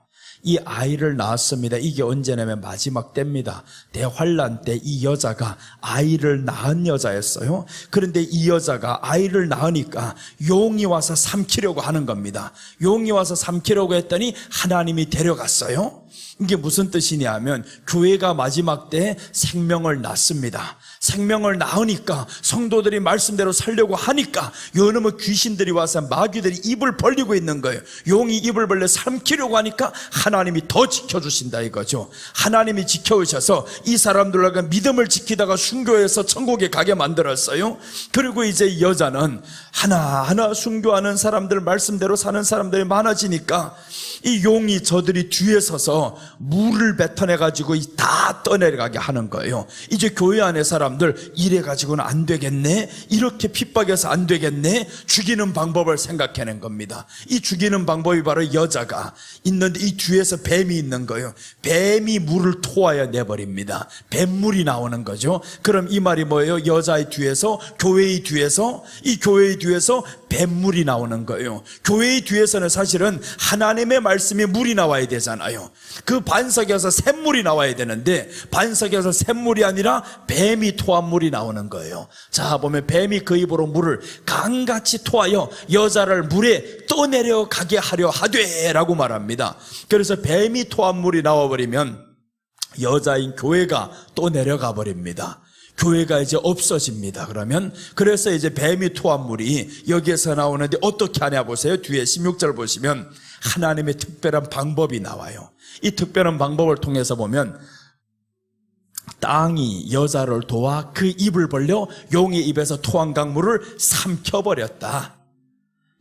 이 아이를 낳았습니다. 이게 언제냐면 마지막 때입니다. 대환란 때 이 여자가 아이를 낳은 여자였어요. 그런데 이 여자가 아이를 낳으니까 용이 와서 삼키려고 하는 겁니다. 용이 와서 삼키려고 했더니 하나님이 데려갔어요. 이게 무슨 뜻이냐 하면 교회가 마지막 때 생명을 낳습니다. 생명을 낳으니까 성도들이 말씀대로 살려고 하니까 요놈의 귀신들이 와서 마귀들이 입을 벌리고 있는 거예요. 용이 입을 벌려 삼키려고 하니까 하나님이 더 지켜주신다 이거죠. 하나님이 지켜오셔서 이 사람들과 믿음을 지키다가 순교해서 천국에 가게 만들었어요. 그리고 이제 이 여자는 하나하나 순교하는 사람들, 말씀대로 사는 사람들이 많아지니까 이 용이 저들이 뒤에 서서 물을 뱉어내가지고 다 떠내려가게 하는 거예요. 이제 교회 안에 사람들 이래가지고는 안 되겠네, 이렇게 핍박해서 안 되겠네, 죽이는 방법을 생각해낸 겁니다. 이 죽이는 방법이 바로 여자가 있는데 이 뒤에서 뱀이 있는 거예요. 뱀이 물을 토하여 내버립니다. 뱀물이 나오는 거죠. 그럼 이 말이 뭐예요? 여자의 뒤에서, 교회의 뒤에서, 이 교회의 뒤에서 뱀물이 나오는 거예요. 교회의 뒤에서는 사실은 하나님의 말씀에 물이 나와야 되잖아요. 그 반석에서 샘물이 나와야 되는데 반석에서 샘물이 아니라 뱀이 토한 물이 나오는 거예요. 자, 보면 뱀이 그 입으로 물을 강같이 토하여 여자를 물에 떠내려가게 하려 하되 라고 말합니다. 그래서 뱀이 토한 물이 나와버리면 여자인 교회가 또 내려가 버립니다. 교회가 이제 없어집니다. 그래서 이제 뱀이 토한 물이 여기에서 나오는데 어떻게 하냐 보세요. 뒤에 16절 보시면 하나님의 특별한 방법이 나와요. 이 특별한 방법을 통해서 보면 땅이 여자를 도와 그 입을 벌려 용의 입에서 토한 강물을 삼켜버렸다.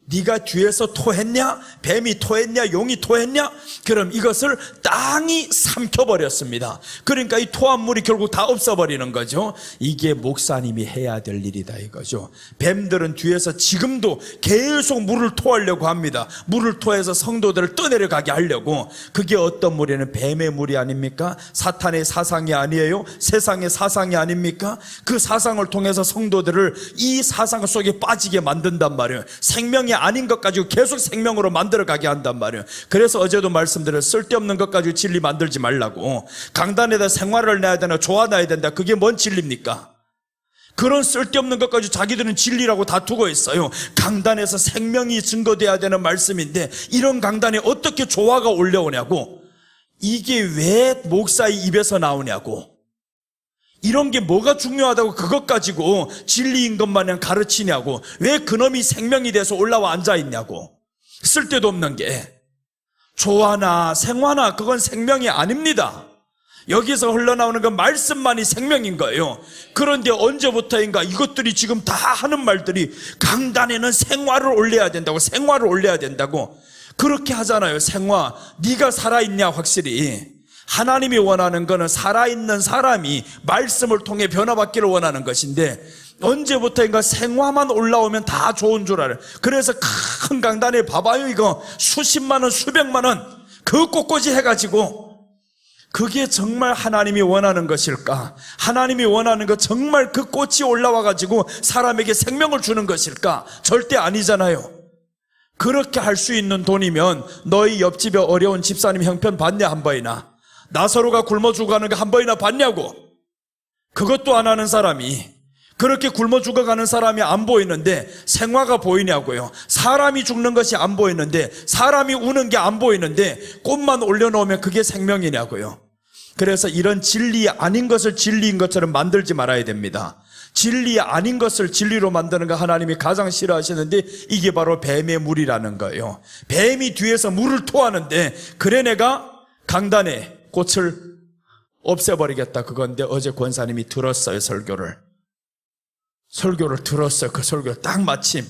네가 뒤에서 토했냐? 뱀이 토했냐? 용이 토했냐? 그럼 이것을 땅이 삼켜버렸습니다. 그러니까 이 토한 물이 결국 다 없어버리는 거죠. 이게 목사님이 해야 될 일이다 이거죠. 뱀들은 뒤에서 지금도 계속 물을 토하려고 합니다. 물을 토해서 성도들을 떠내려가게 하려고. 그게 어떤 물이냐면 뱀의 물이 아닙니까? 사탄의 사상이 아니에요? 세상의 사상이 아닙니까? 그 사상을 통해서 성도들을 이 사상 속에 빠지게 만든단 말이에요. 생명이 아닌 것 가지고 계속 생명으로 만들어가게 한단 말이에요. 그래서 어제도 말씀드렸어요. 쓸데없는 것 가지고 진리 만들지 말라고. 강단에다 생활을 내야 되나, 좋아놔야 된다. 그게 뭔 진리입니까? 그런 쓸데없는 것까지 자기들은 진리라고 다투고 있어요. 강단에서 생명이 증거돼야 되는 말씀인데 이런 강단에 어떻게 조화가 올려오냐고. 이게 왜 목사의 입에서 나오냐고. 이런 게 뭐가 중요하다고 그것 가지고 진리인 것 마냥 가르치냐고. 왜 그놈이 생명이 돼서 올라와 앉아있냐고. 쓸데도 없는 게. 조화나 생화나 그건 생명이 아닙니다. 여기서 흘러나오는 건 말씀만이 생명인 거예요. 그런데 언제부터인가 이것들이 지금 다 하는 말들이 강단에는 생화를 올려야 된다고, 생화를 올려야 된다고 그렇게 하잖아요. 생화. 네가 살아있냐. 확실히 하나님이 원하는 거는 살아있는 사람이 말씀을 통해 변화받기를 원하는 것인데 언제부터인가 생화만 올라오면 다 좋은 줄 알아요. 그래서 큰 강단에 봐봐요. 이거 수십만 원 수백만 원 그 꽃꽂이 해가지고 그게 정말 하나님이 원하는 것일까? 하나님이 원하는 것 정말 그 꽃이 올라와가지고 사람에게 생명을 주는 것일까? 절대 아니잖아요. 그렇게 할 수 있는 돈이면 너희 옆집에 어려운 집사님 형편 봤냐 한 번이나? 나사로가 굶어 죽어가는 거 한 번이나 봤냐고. 그것도 안 하는 사람이 그렇게 굶어 죽어가는 사람이 안 보이는데 생화가 보이냐고요. 사람이 죽는 것이 안 보이는데, 사람이 우는 게 안 보이는데 꽃만 올려놓으면 그게 생명이냐고요. 그래서 이런 진리 아닌 것을 진리인 것처럼 만들지 말아야 됩니다. 진리 아닌 것을 진리로 만드는 거 하나님이 가장 싫어하시는데 이게 바로 뱀의 물이라는 거예요. 뱀이 뒤에서 물을 토하는데 그래 내가 강단에 꽃을 없애버리겠다 그건데 어제 권사님이 들었어요. 설교를 들었어요. 그 설교 딱 마침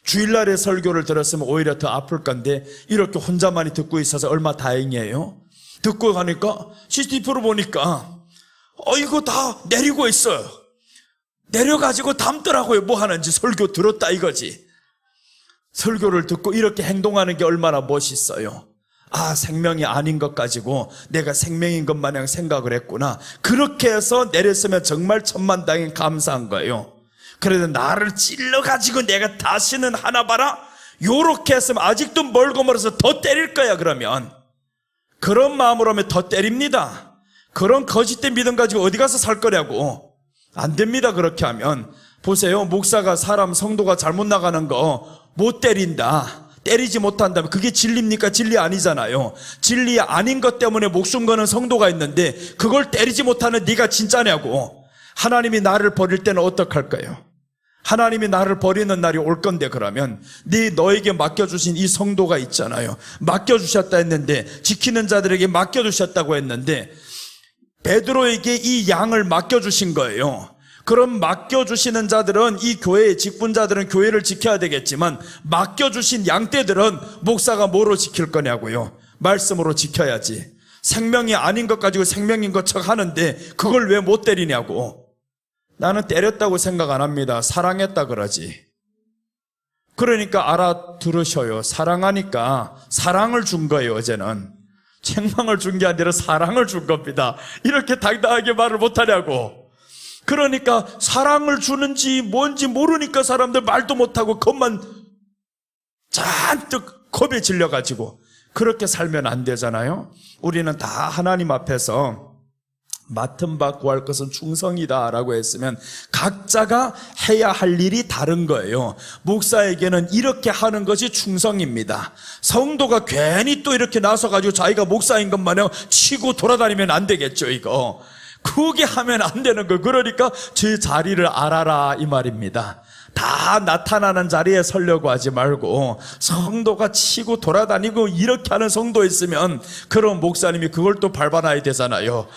주일날에 설교를 들었으면 오히려 더 아플 건데 이렇게 혼자만이 듣고 있어서 얼마 다행이에요. 듣고 가니까 CCTV로 보니까 이거 다 내리고 있어요. 내려가지고 담더라고요. 뭐 하는지. 설교 들었다 이거지. 설교를 듣고 이렇게 행동하는 게 얼마나 멋있어요. 아, 생명이 아닌 것 가지고 내가 생명인 것 마냥 생각을 했구나. 그렇게 해서 내렸으면 정말 천만다행 감사한 거예요. 그래도 나를 찔러가지고 내가 다시는 하나 봐라 요렇게 했으면 아직도 멀고 멀어서 더 때릴 거야. 그러면 그런 마음으로 하면 더 때립니다. 그런 거짓된 믿음 가지고 어디 가서 살 거냐고. 안 됩니다. 그렇게 하면. 보세요. 목사가 사람 성도가 잘못 나가는 거 못 때린다, 때리지 못한다면 그게 진리입니까? 진리 아니잖아요. 진리 아닌 것 때문에 목숨 거는 성도가 있는데 그걸 때리지 못하는 네가 진짜냐고. 하나님이 나를 버릴 때는 어떡할까요? 하나님이 나를 버리는 날이 올 건데 그러면 너에게 맡겨주신 이 성도가 있잖아요. 맡겨주셨다 했는데, 지키는 자들에게 맡겨주셨다고 했는데 베드로에게 이 양을 맡겨주신 거예요. 그럼 맡겨주시는 자들은, 이 교회의 직분자들은 교회를 지켜야 되겠지만 맡겨주신 양떼들은 목사가 뭐로 지킬 거냐고요. 말씀으로 지켜야지. 생명이 아닌 것 가지고 생명인 것 척 하는데 그걸 왜 못 때리냐고. 나는 때렸다고 생각 안 합니다. 사랑했다 그러지. 그러니까 알아들으셔요. 사랑하니까 사랑을 준 거예요. 어제는 책망을 준 게 아니라 사랑을 준 겁니다. 이렇게 당당하게 말을 못하냐고. 그러니까 사랑을 주는지 뭔지 모르니까 사람들 말도 못하고 겁만 잔뜩 겁에 질려가지고 그렇게 살면 안 되잖아요. 우리는 다 하나님 앞에서 맡은 바 구할 것은 충성이다 라고 했으면 각자가 해야 할 일이 다른 거예요. 목사에게는 이렇게 하는 것이 충성입니다. 성도가 괜히 또 이렇게 나서가지고 자기가 목사인 것 마냥 치고 돌아다니면 안 되겠죠. 이거 그게 하면 안 되는 거. 그러니까 제 자리를 알아라 이 말입니다. 다 나타나는 자리에 서려고 하지 말고 성도가 치고 돌아다니고 이렇게 하는 성도 있으면 그런 목사님이 그걸 또 밟아놔야 되잖아요.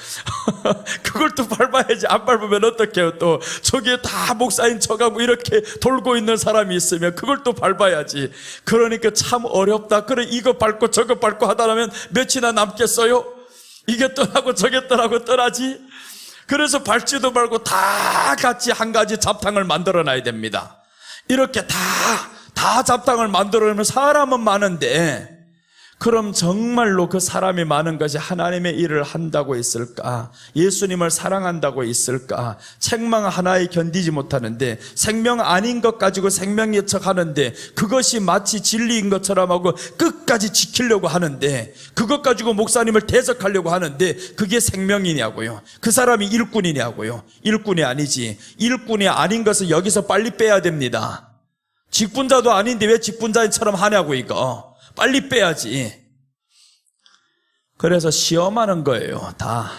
그걸 또 밟아야지. 안 밟으면 어떡해요. 또 저기에 다 목사인 척하고 이렇게 돌고 있는 사람이 있으면 그걸 또 밟아야지. 그러니까 참 어렵다. 그래 이거 밟고 저거 밟고 하다 보면 몇이나 남겠어요? 이게 떠나고 저게 떠나고 떠나지. 그래서 밟지도 말고 다 같이 한 가지 잡탕을 만들어놔야 됩니다. 이렇게 다 잡탕을 만들어놓으면 사람은 많은데 그럼 정말로 그 사람이 많은 것이 하나님의 일을 한다고 있을까? 예수님을 사랑한다고 있을까? 책망 하나에 견디지 못하는데, 생명 아닌 것 가지고 생명의 척 하는데, 그것이 마치 진리인 것처럼 하고 끝까지 지키려고 하는데, 그것 가지고 목사님을 대적하려고 하는데, 그게 생명이냐고요? 그 사람이 일꾼이냐고요? 일꾼이 아니지. 일꾼이 아닌 것은 여기서 빨리 빼야 됩니다. 직분자도 아닌데 왜 직분자처럼 하냐고, 이거. 빨리 빼야지. 그래서 시험하는 거예요. 다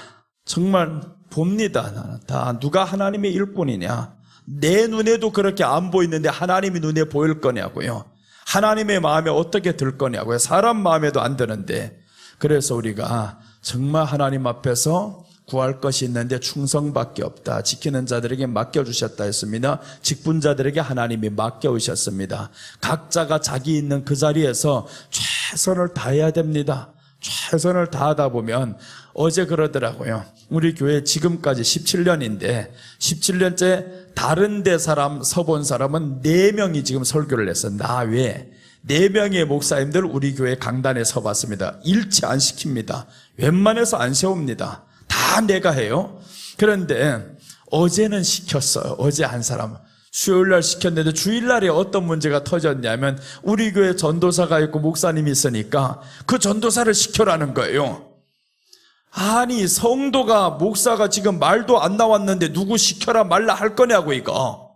정말 봅니다. 나는 다 누가 하나님의 일꾼이냐. 내 눈에도 그렇게 안 보이는데 하나님의 눈에 보일 거냐고요. 하나님의 마음에 어떻게 들 거냐고요. 사람 마음에도 안 드는데. 그래서 우리가 정말 하나님 앞에서 구할 것이 있는데 충성밖에 없다. 지키는 자들에게 맡겨주셨다 했습니다. 직분자들에게 하나님이 맡겨오셨습니다. 각자가 자기 있는 그 자리에서 최선을 다해야 됩니다. 최선을 다하다 보면, 어제 그러더라고요. 우리 교회 지금까지 17년인데 17년째 다른 데 사람 서본 사람은 4명이 지금 설교를 했어. 나 외에 4명의 목사님들 우리 교회 강단에 서봤습니다. 일치 안 시킵니다. 웬만해서 안 세웁니다. 다 내가 해요. 그런데 어제는 시켰어요. 어제 한 사람은 수요일날 시켰는데 주일날에 어떤 문제가 터졌냐면, 우리 교회 전도사가 있고 목사님이 있으니까 그 전도사를 시켜라는 거예요. 아니, 성도가, 목사가 지금 말도 안 나왔는데 누구 시켜라 말라 할 거냐고, 이거.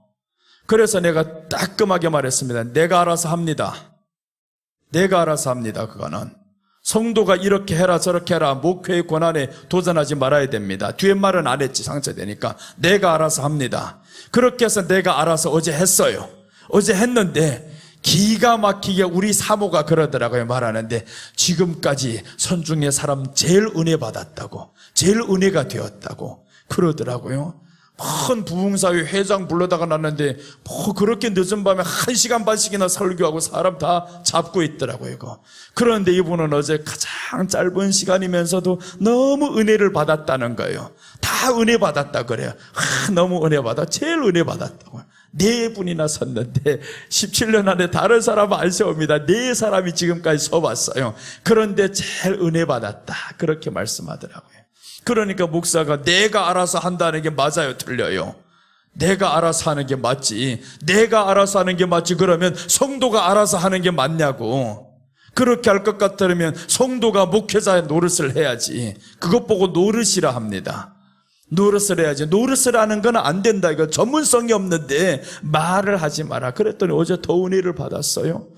그래서 내가 따끔하게 말했습니다. 내가 알아서 합니다. 내가 알아서 합니다. 그거는 성도가 이렇게 해라 저렇게 해라 목회의 권한에 도전하지 말아야 됩니다. 뒤에 말은 안 했지, 상처되니까. 내가 알아서 합니다. 그렇게 해서 내가 알아서 어제 했어요. 어제 했는데 기가 막히게 우리 사모가 그러더라고요. 말하는데 지금까지 선중의 사람 제일 은혜 받았다고, 제일 은혜가 되었다고 그러더라고요. 큰 부흥사회 회장 불러다가 놨는데 뭐 그렇게 늦은 밤에 1시간 반씩이나 설교하고 사람 다 잡고 있더라고요, 이거. 그런데 이분은 어제 가장 짧은 시간이면서도 너무 은혜를 받았다는 거예요. 다 은혜 받았다 그래요. 너무 은혜 받아. 제일 은혜 받았다고. 4분이나 섰는데 17년 안에 다른 사람은 안 세웁니다. 4사람이 지금까지 서봤어요. 그런데 제일 은혜 받았다, 그렇게 말씀하더라고요. 그러니까 목사가 내가 알아서 한다는 게 맞아요, 틀려요? 내가 알아서 하는 게 맞지. 내가 알아서 하는 게 맞지. 그러면 성도가 알아서 하는 게 맞냐고. 그렇게 할 것 같으면 성도가 목회자의 노릇을 해야지. 그것 보고 노릇이라 합니다. 노릇을 해야지. 노릇을 하는 건 안 된다. 이거 전문성이 없는데 말을 하지 마라. 그랬더니 어제 더 은혜를 받았어요.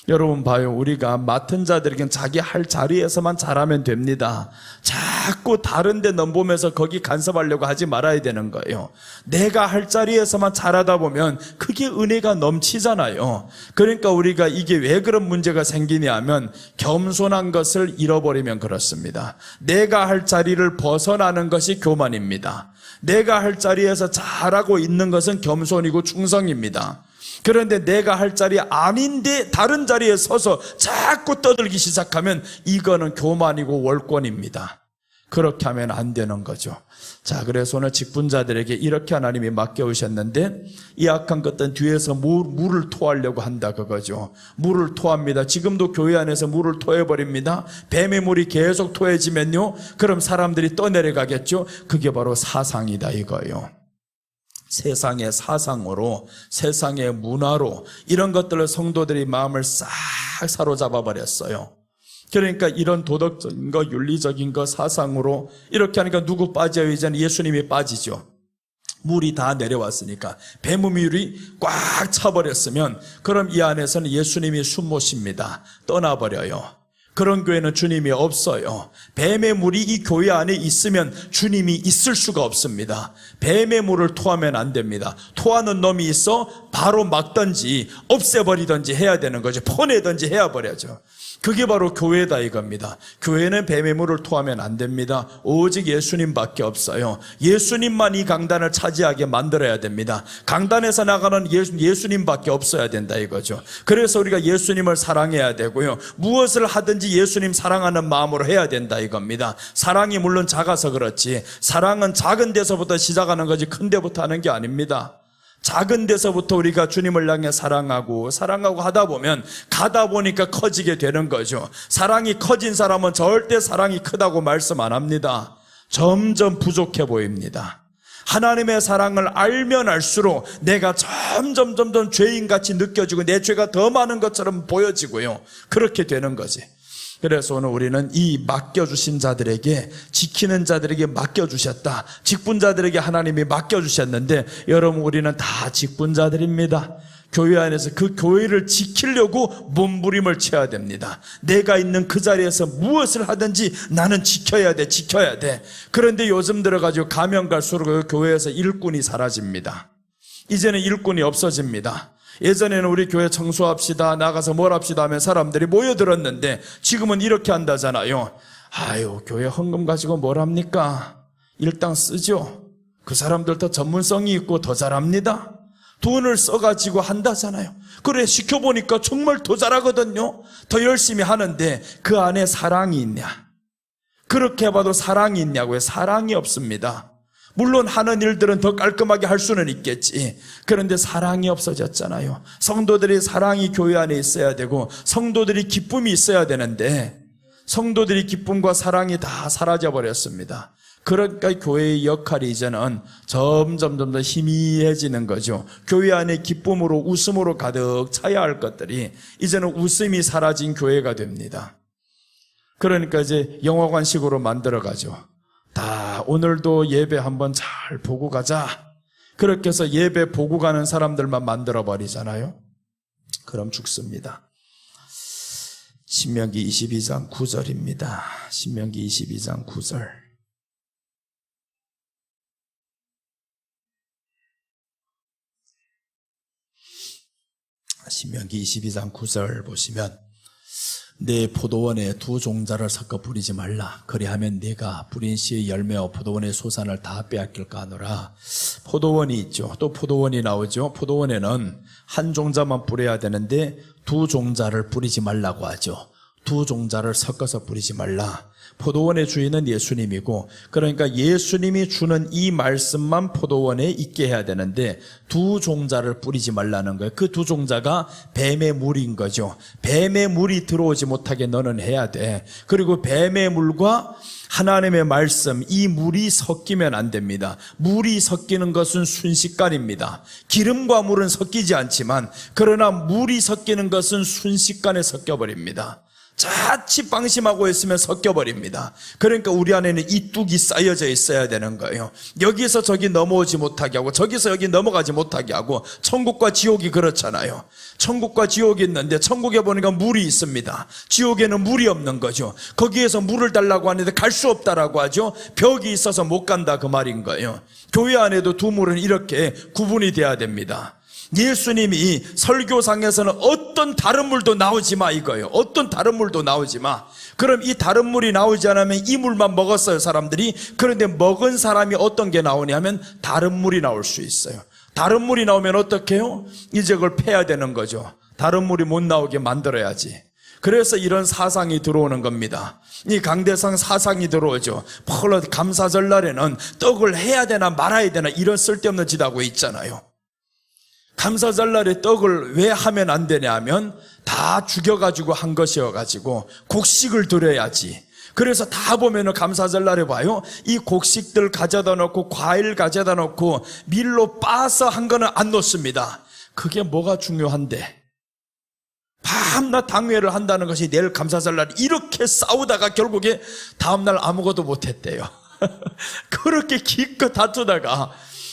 여러분 봐요. 우리가 맡은 자들에게는 자기 할 자리에서만 잘하면 됩니다. 자꾸 다른 데 넘보면서 거기 간섭하려고 하지 말아야 되는 거예요. 내가 할 자리에서만 잘하다 보면 그게 은혜가 넘치잖아요. 그러니까 우리가 이게 왜 그런 문제가 생기냐 하면 겸손한 것을 잃어버리면 그렇습니다. 내가 할 자리를 벗어나는 것이 교만입니다. 내가 할 자리에서 잘하고 있는 것은 겸손이고 충성입니다. 그런데 내가 할 자리 아닌데 다른 자리에 서서 자꾸 떠들기 시작하면 이거는 교만이고 월권입니다. 그렇게 하면 안 되는 거죠. 자, 그래서 오늘 직분자들에게 이렇게 하나님이 맡겨오셨는데 이 악한 것들은 뒤에서 물을 토하려고 한다, 그거죠. 물을 토합니다. 지금도 교회 안에서 물을 토해버립니다. 뱀의 물이 계속 토해지면요, 그럼 사람들이 떠내려가겠죠. 그게 바로 사상이다, 이거예요. 세상의 사상으로, 세상의 문화로 이런 것들을 성도들이 마음을 싹 사로잡아 버렸어요. 그러니까 이런 도덕적인 거, 윤리적인 거, 사상으로 이렇게 하니까 누구 빠져요? 이제는 예수님이 빠지죠. 물이 다 내려왔으니까. 뱀우물이 꽉 차버렸으면 그럼 이 안에서는 예수님이 숨 못 쉽니다. 떠나버려요. 그런 교회는 주님이 없어요. 뱀의 물이 이 교회 안에 있으면 주님이 있을 수가 없습니다. 뱀의 물을 토하면 안 됩니다. 토하는 놈이 있어 바로 막든지 없애버리든지 해야 되는 거죠. 퍼내든지 해야 버려죠. 그게 바로 교회다, 이겁니다. 교회는 뱀의 물을 토하면 안 됩니다. 오직 예수님밖에 없어요. 예수님만 이 강단을 차지하게 만들어야 됩니다. 강단에서 나가는 예수님밖에 없어야 된다, 이거죠. 그래서 우리가 예수님을 사랑해야 되고요, 무엇을 하든지 예수님 사랑하는 마음으로 해야 된다, 이겁니다. 사랑이 물론 작아서 그렇지, 사랑은 작은 데서부터 시작하는 거지 큰 데부터 하는 게 아닙니다. 작은 데서부터 우리가 주님을 향해 사랑하고 하다 보면 가다 보니까 커지게 되는 거죠. 사랑이 커진 사람은 절대 사랑이 크다고 말씀 안 합니다. 점점 부족해 보입니다. 하나님의 사랑을 알면 알수록 내가 점점 죄인같이 느껴지고 내 죄가 더 많은 것처럼 보여지고요. 그렇게 되는 거지. 그래서 오늘 우리는 이 맡겨주신 자들에게, 지키는 자들에게 맡겨주셨다. 직분자들에게 하나님이 맡겨주셨는데, 여러분 우리는 다 직분자들입니다. 교회 안에서 그 교회를 지키려고 몸부림을 쳐야 됩니다. 내가 있는 그 자리에서 무엇을 하든지 나는 지켜야 돼. 그런데 요즘 들어가지고 가면 갈수록 그 교회에서 일꾼이 사라집니다. 이제는 일꾼이 없어집니다. 예전에는 우리 교회 청소합시다, 나가서 뭘 합시다 하면 사람들이 모여들었는데 지금은 이렇게 한다잖아요. 아유, 교회 헌금 가지고 뭘 합니까? 일당 쓰죠. 그 사람들 더 전문성이 있고 더 잘합니다. 돈을 써가지고 한다잖아요. 그래, 시켜보니까 정말 더 잘하거든요. 더 열심히 하는데 그 안에 사랑이 있냐? 그렇게 봐도 사랑이 있냐고요? 사랑이 없습니다. 물론 하는 일들은 더 깔끔하게 할 수는 있겠지. 그런데 사랑이 없어졌잖아요. 성도들이 사랑이 교회 안에 있어야 되고 성도들이 기쁨이 있어야 되는데 성도들이 기쁨과 사랑이 다 사라져버렸습니다. 그러니까 교회의 역할이 이제는 점점 더 희미해지는 거죠. 교회 안에 기쁨으로 웃음으로 가득 차야 할 것들이 이제는 웃음이 사라진 교회가 됩니다. 그러니까 이제 영화관식으로 만들어가죠. 다 오늘도 예배 한번 잘 보고 가자. 그렇게 해서 예배 보고 가는 사람들만 만들어버리잖아요. 그럼 죽습니다. 신명기 22장 9절입니다. 신명기 22장 9절. 신명기 22장 9절 보시면 내 포도원에 두 종자를 섞어 뿌리지 말라. 그리하면 네가 뿌린 씨의 열매와 포도원의 소산을 다 빼앗길까 하노라. 포도원이 있죠. 또 포도원이 나오죠. 포도원에는 한 종자만 뿌려야 되는데 두 종자를 뿌리지 말라고 하죠. 두 종자를 섞어서 뿌리지 말라. 포도원의 주인은 예수님이고, 그러니까 예수님이 주는 이 말씀만 포도원에 있게 해야 되는데 두 종자를 뿌리지 말라는 거예요. 그 두 종자가 뱀의 물인 거죠. 뱀의 물이 들어오지 못하게 너는 해야 돼. 그리고 뱀의 물과 하나님의 말씀, 이 물이 섞이면 안 됩니다. 물이 섞이는 것은 순식간입니다. 기름과 물은 섞이지 않지만 그러나 물이 섞이는 것은 순식간에 섞여버립니다. 자칫 방심하고 있으면 섞여버립니다. 그러니까 우리 안에는 이 뚝이 쌓여져 있어야 되는 거예요. 여기서 저기 넘어오지 못하게 하고 저기서 여기 넘어가지 못하게 하고, 천국과 지옥이 그렇잖아요. 천국과 지옥이 있는데 천국에 보니까 물이 있습니다. 지옥에는 물이 없는 거죠. 거기에서 물을 달라고 하는데 갈 수 없다라고 하죠. 벽이 있어서 못 간다 그 말인 거예요. 교회 안에도 두 물은 이렇게 구분이 돼야 됩니다. 예수님이 설교상에서는 어떤 다른 물도 나오지 마 이거예요. 어떤 다른 물도 나오지 마. 그럼 이 다른 물이 나오지 않으면 이 물만 먹었어요, 사람들이. 그런데 먹은 사람이 어떤 게 나오냐면 다른 물이 나올 수 있어요. 다른 물이 나오면 어떻게 해요? 이제 그걸 패야 되는 거죠. 다른 물이 못 나오게 만들어야지. 그래서 이런 사상이 들어오는 겁니다. 이 강대상 사상이 들어오죠. 폴로 감사절날에는 떡을 해야 되나 말아야 되나 이런 쓸데없는 짓 하고 있잖아요. 감사절날에 떡을 왜 하면 안 되냐 하면 다 죽여가지고 한 것이어가지고 곡식을 드려야지. 그래서 다 보면은 감사절날에 봐요. 이 곡식들 가져다 놓고 과일 가져다 놓고 밀로 빻아서 한 거는 안 놓습니다. 그게 뭐가 중요한데 밤낮 당회를 한다는 것이 내일 감사절날 이렇게 싸우다가 결국에 다음날 아무것도 못했대요. 그렇게 기껏 다투다가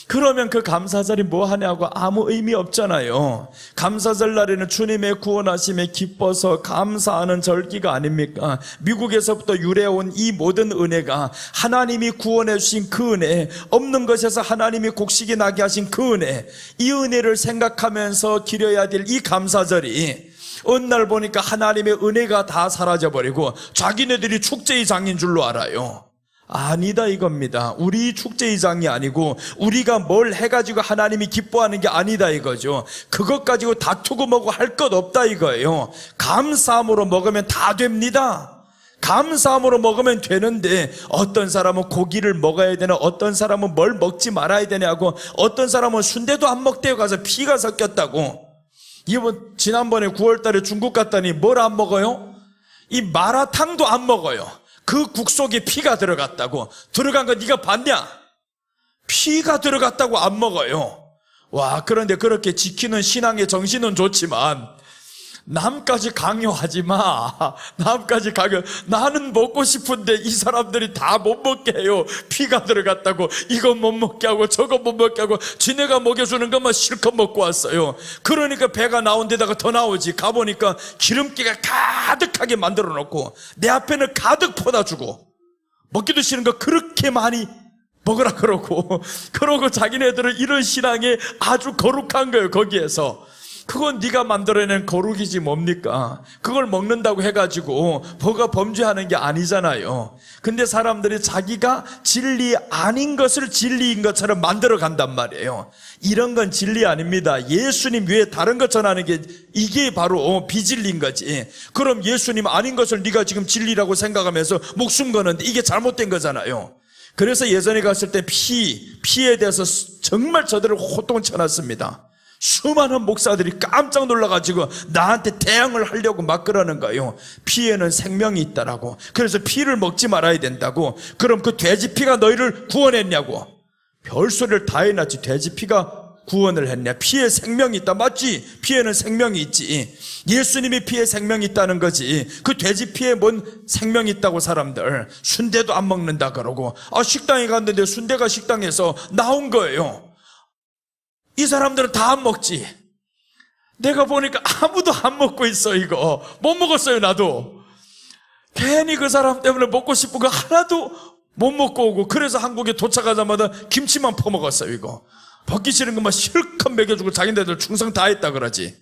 그러면 그 감사절이 뭐 하냐고 아무 의미 없잖아요. 감사절날에는 주님의 구원하심에 기뻐서 감사하는 절기가 아닙니까? 미국에서부터 유래해온 이 모든 은혜가 하나님이 구원해 주신 그 은혜, 없는 것에서 하나님이 곡식이 나게 하신 그 은혜, 이 은혜를 생각하면서 기려야 될 이 감사절이 어느 날 보니까 하나님의 은혜가 다 사라져버리고 자기네들이 축제의 장인 줄로 알아요. 아니다 이겁니다. 우리 축제의장이 아니고 우리가 뭘 해가지고 하나님이 기뻐하는 게 아니다 이거죠. 그것 가지고 다투고 뭐고 할 것 없다 이거예요. 감사함으로 먹으면 다 됩니다. 감사함으로 먹으면 되는데 어떤 사람은 고기를 먹어야 되나, 어떤 사람은 뭘 먹지 말아야 되냐고, 어떤 사람은 순대도 안 먹대요. 가서 피가 섞였다고. 이번 지난번에 9월달에 중국 갔더니 뭘 안 먹어요? 이 마라탕도 안 먹어요. 그 국 속에 피가 들어갔다고. 들어간 거 네가 봤냐? 피가 들어갔다고 안 먹어요. 와, 그런데 그렇게 지키는 신앙의 정신은 좋지만 남까지 강요하지 마. 남까지 강요. 나는 먹고 싶은데 이 사람들이 다 못 먹게 해요. 피가 들어갔다고. 이건 못 먹게 하고 저건 못 먹게 하고 지네가 먹여주는 것만 실컷 먹고 왔어요. 그러니까 배가 나온 데다가 더 나오지. 가보니까 기름기가 가득하게 만들어 놓고 내 앞에는 가득 퍼다주고 먹기도 싫은 거 그렇게 많이 먹으라 그러고 자기네들은 이런 신앙에 아주 거룩한 거예요. 거기에서 그건 네가 만들어낸 거룩이지 뭡니까? 그걸 먹는다고 해가지고 뭐가 범죄하는 게 아니잖아요. 근데 사람들이 자기가 진리 아닌 것을 진리인 것처럼 만들어 간단 말이에요. 이런 건 진리 아닙니다. 예수님 외에 다른 것 전하는 게 이게 바로 비진리인 거지. 그럼 예수님 아닌 것을 네가 지금 진리라고 생각하면서 목숨 거는데 이게 잘못된 거잖아요. 그래서 예전에 갔을 때 피에 대해서 정말 저들을 호통 쳐놨습니다. 수많은 목사들이 깜짝 놀라가지고 나한테 대항을 하려고 막 그러는 거예요. 피에는 생명이 있다라고. 그래서 피를 먹지 말아야 된다고. 그럼 그 돼지 피가 너희를 구원했냐고. 별소리를 다 해놨지. 돼지 피가 구원을 했냐. 피에 생명이 있다. 맞지? 피에는 생명이 있지. 예수님이 피에 생명이 있다는 거지. 그 돼지 피에 뭔 생명이 있다고. 사람들 순대도 안 먹는다 그러고, 식당에 갔는데 순대가 식당에서 나온 거예요. 이 사람들은 다 안 먹지. 내가 보니까 아무도 안 먹고 있어. 이거 못 먹었어요. 나도 괜히 그 사람 때문에 먹고 싶은 거 하나도 못 먹고 오고, 그래서 한국에 도착하자마자 김치만 퍼먹었어요. 이거 먹기 싫은 것만 실컷 먹여주고 자기네들 충성 다 했다 그러지.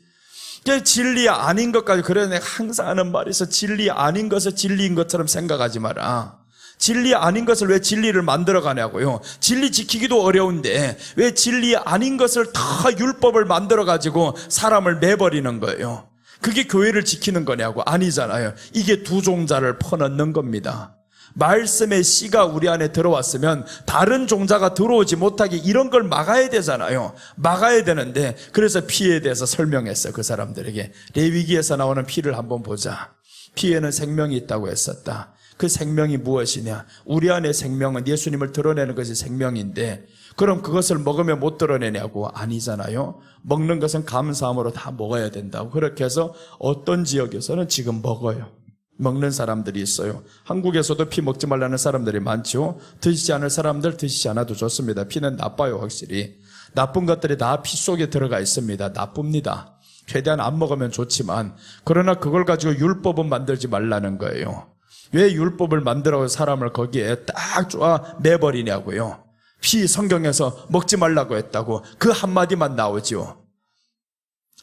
진리 아닌 것까지. 그래 내가 항상 하는 말이 있어. 진리 아닌 것을 진리인 것처럼 생각하지 마라. 진리 아닌 것을 왜 진리를 만들어가냐고요. 진리 지키기도 어려운데 왜 진리 아닌 것을 다 율법을 만들어가지고 사람을 매버리는 거예요. 그게 교회를 지키는 거냐고. 아니잖아요. 이게 두 종자를 퍼넣는 겁니다. 말씀의 씨가 우리 안에 들어왔으면 다른 종자가 들어오지 못하게 이런 걸 막아야 되잖아요. 막아야 되는데, 그래서 피에 대해서 설명했어요. 그 사람들에게. 레위기에서 나오는 피를 한번 보자. 피에는 생명이 있다고 했었다. 그 생명이 무엇이냐? 우리 안의 생명은 예수님을 드러내는 것이 생명인데, 그럼 그것을 먹으면 못 드러내냐고. 아니잖아요. 먹는 것은 감사함으로 다 먹어야 된다고. 그렇게 해서 어떤 지역에서는 지금 먹어요. 먹는 사람들이 있어요. 한국에서도 피 먹지 말라는 사람들이 많죠. 드시지 않을 사람들 드시지 않아도 좋습니다. 피는 나빠요. 확실히 나쁜 것들이 다 피 속에 들어가 있습니다. 나쁩니다. 최대한 안 먹으면 좋지만, 그러나 그걸 가지고 율법은 만들지 말라는 거예요. 왜 율법을 만들어 사람을 거기에 딱 쪼아 매버리냐고요. 피 성경에서 먹지 말라고 했다고 그 한마디만 나오죠.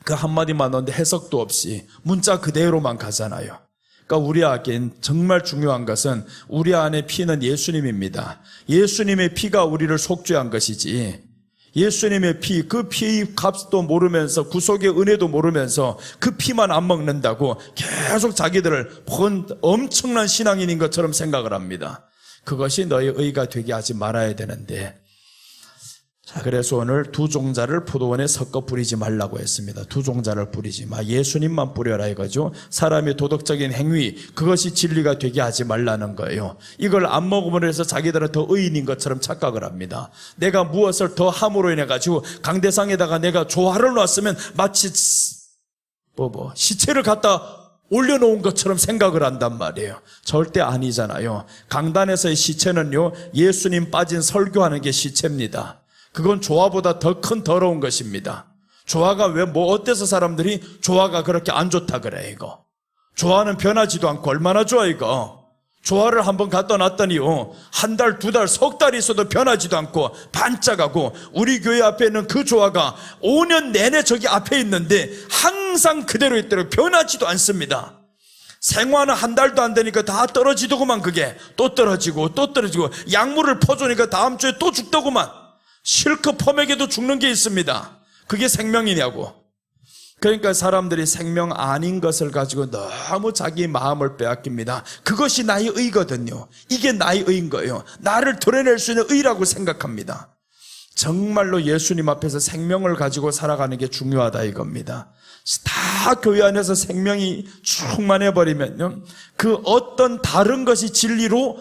그 한마디만 나오는데 해석도 없이 문자 그대로만 가잖아요. 그러니까 우리에겐 정말 중요한 것은 우리 안에 피는 예수님입니다. 예수님의 피가 우리를 속죄한 것이지, 예수님의 피, 그 피의 값도 모르면서 구속의 은혜도 모르면서 그 피만 안 먹는다고 계속 자기들을 본 엄청난 신앙인인 것처럼 생각을 합니다. 그것이 너의 의가 되게 하지 말아야 되는데, 자, 그래서 오늘 두 종자를 포도원에 섞어 뿌리지 말라고 했습니다. 두 종자를 뿌리지 마. 예수님만 뿌려라 이거죠. 사람의 도덕적인 행위, 그것이 진리가 되게 하지 말라는 거예요. 이걸 안 먹음으로 해서 자기들은 더 의인인 것처럼 착각을 합니다. 내가 무엇을 더 함으로 인해 가지고 강대상에다가 내가 조화를 놨으면 마치 시체를 갖다 올려놓은 것처럼 생각을 한단 말이에요. 절대 아니잖아요. 강단에서의 시체는요, 예수님 빠진 설교하는 게 시체입니다. 그건 조화보다 더 큰 더러운 것입니다. 조화가 왜 어때서 사람들이 조화가 그렇게 안 좋다 그래. 이거 조화는 변하지도 않고 얼마나 좋아. 이거 조화를 한번 갖다 놨더니요, 한 달, 두 달, 석 달 있어도 변하지도 않고 반짝하고, 우리 교회 앞에 있는 그 조화가 5년 내내 저기 앞에 있는데 항상 그대로 있더라고요. 변하지도 않습니다. 생화는 한 달도 안 되니까 다 떨어지더구만. 그게 또 떨어지고 또 떨어지고, 약물을 퍼주니까 다음 주에 또 죽더구만. 실컷 퍼먹여도 죽는 게 있습니다. 그게 생명이냐고. 그러니까 사람들이 생명 아닌 것을 가지고 너무 자기 마음을 빼앗깁니다. 그것이 나의 의거든요. 이게 나의 의인 거예요. 나를 드러낼 수 있는 의라고 생각합니다. 정말로 예수님 앞에서 생명을 가지고 살아가는 게 중요하다 이겁니다. 다 교회 안에서 생명이 충만해버리면요, 그 어떤 다른 것이 진리로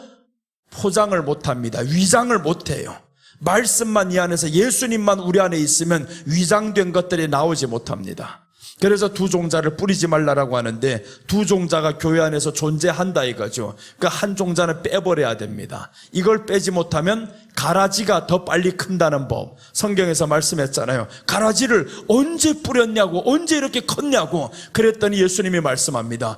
포장을 못합니다. 위장을 못해요. 말씀만 이 안에서, 예수님만 우리 안에 있으면 위장된 것들이 나오지 못합니다. 그래서 두 종자를 뿌리지 말라라고 하는데, 두 종자가 교회 안에서 존재한다 이거죠. 그러니까 한 종자는 빼버려야 됩니다. 이걸 빼지 못하면 가라지가 더 빨리 큰다는 법, 성경에서 말씀했잖아요. 가라지를 언제 뿌렸냐고, 언제 이렇게 컸냐고. 그랬더니 예수님이 말씀합니다.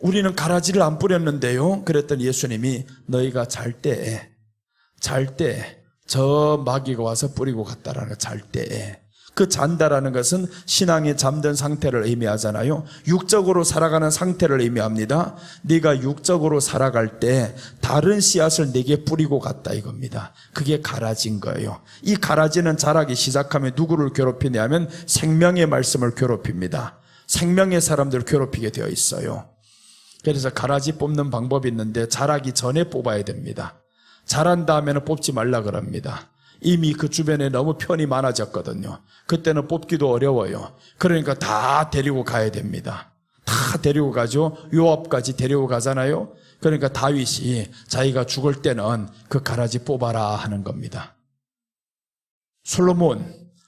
우리는 가라지를 안 뿌렸는데요. 그랬더니 예수님이 너희가 잘 때 저 마귀가 와서 뿌리고 갔다라는 거, 잘 때에. 그 잔다라는 것은 신앙이 잠든 상태를 의미하잖아요. 육적으로 살아가는 상태를 의미합니다. 네가 육적으로 살아갈 때 다른 씨앗을 내게 뿌리고 갔다 이겁니다. 그게 가라지인 거예요. 이 가라지는 자라기 시작하면 누구를 괴롭히냐면 생명의 말씀을 괴롭힙니다. 생명의 사람들을 괴롭히게 되어 있어요. 그래서 가라지 뽑는 방법이 있는데 자라기 전에 뽑아야 됩니다. 자란 다음에는 뽑지 말라 그럽니다. 이미 그 주변에 너무 편이 많아졌거든요. 그때는 뽑기도 어려워요. 그러니까 다 데리고 가야 됩니다. 다 데리고 가죠. 요압까지 데리고 가잖아요. 그러니까 다윗이 자기가 죽을 때는 그 가라지 뽑아라 하는 겁니다. 솔로몬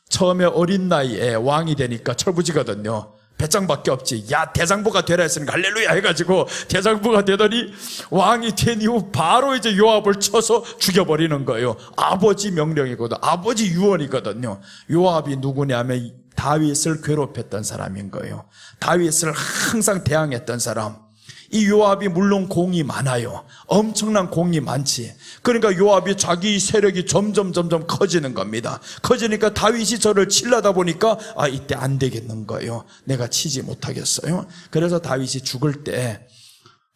처음에 어린 나이에 왕이 되니까 철부지거든요. 배짱밖에 없지. 야, 대장부가 되라 했으니까 할렐루야 해가지고 대장부가 되더니 왕이 된 이후 바로 이제 요압을 쳐서 죽여버리는 거예요. 아버지 명령이거든. 아버지 유언이거든요. 요압이 누구냐면 다윗을 괴롭혔던 사람인 거예요. 다윗을 항상 대항했던 사람. 이 요압이 물론 공이 많아요. 엄청난 공이 많지. 그러니까 요압이 자기 세력이 점점 커지는 겁니다. 커지니까 다윗이 저를 치려다 보니까 이때 안 되겠는 거예요. 내가 치지 못하겠어요. 그래서 다윗이 죽을 때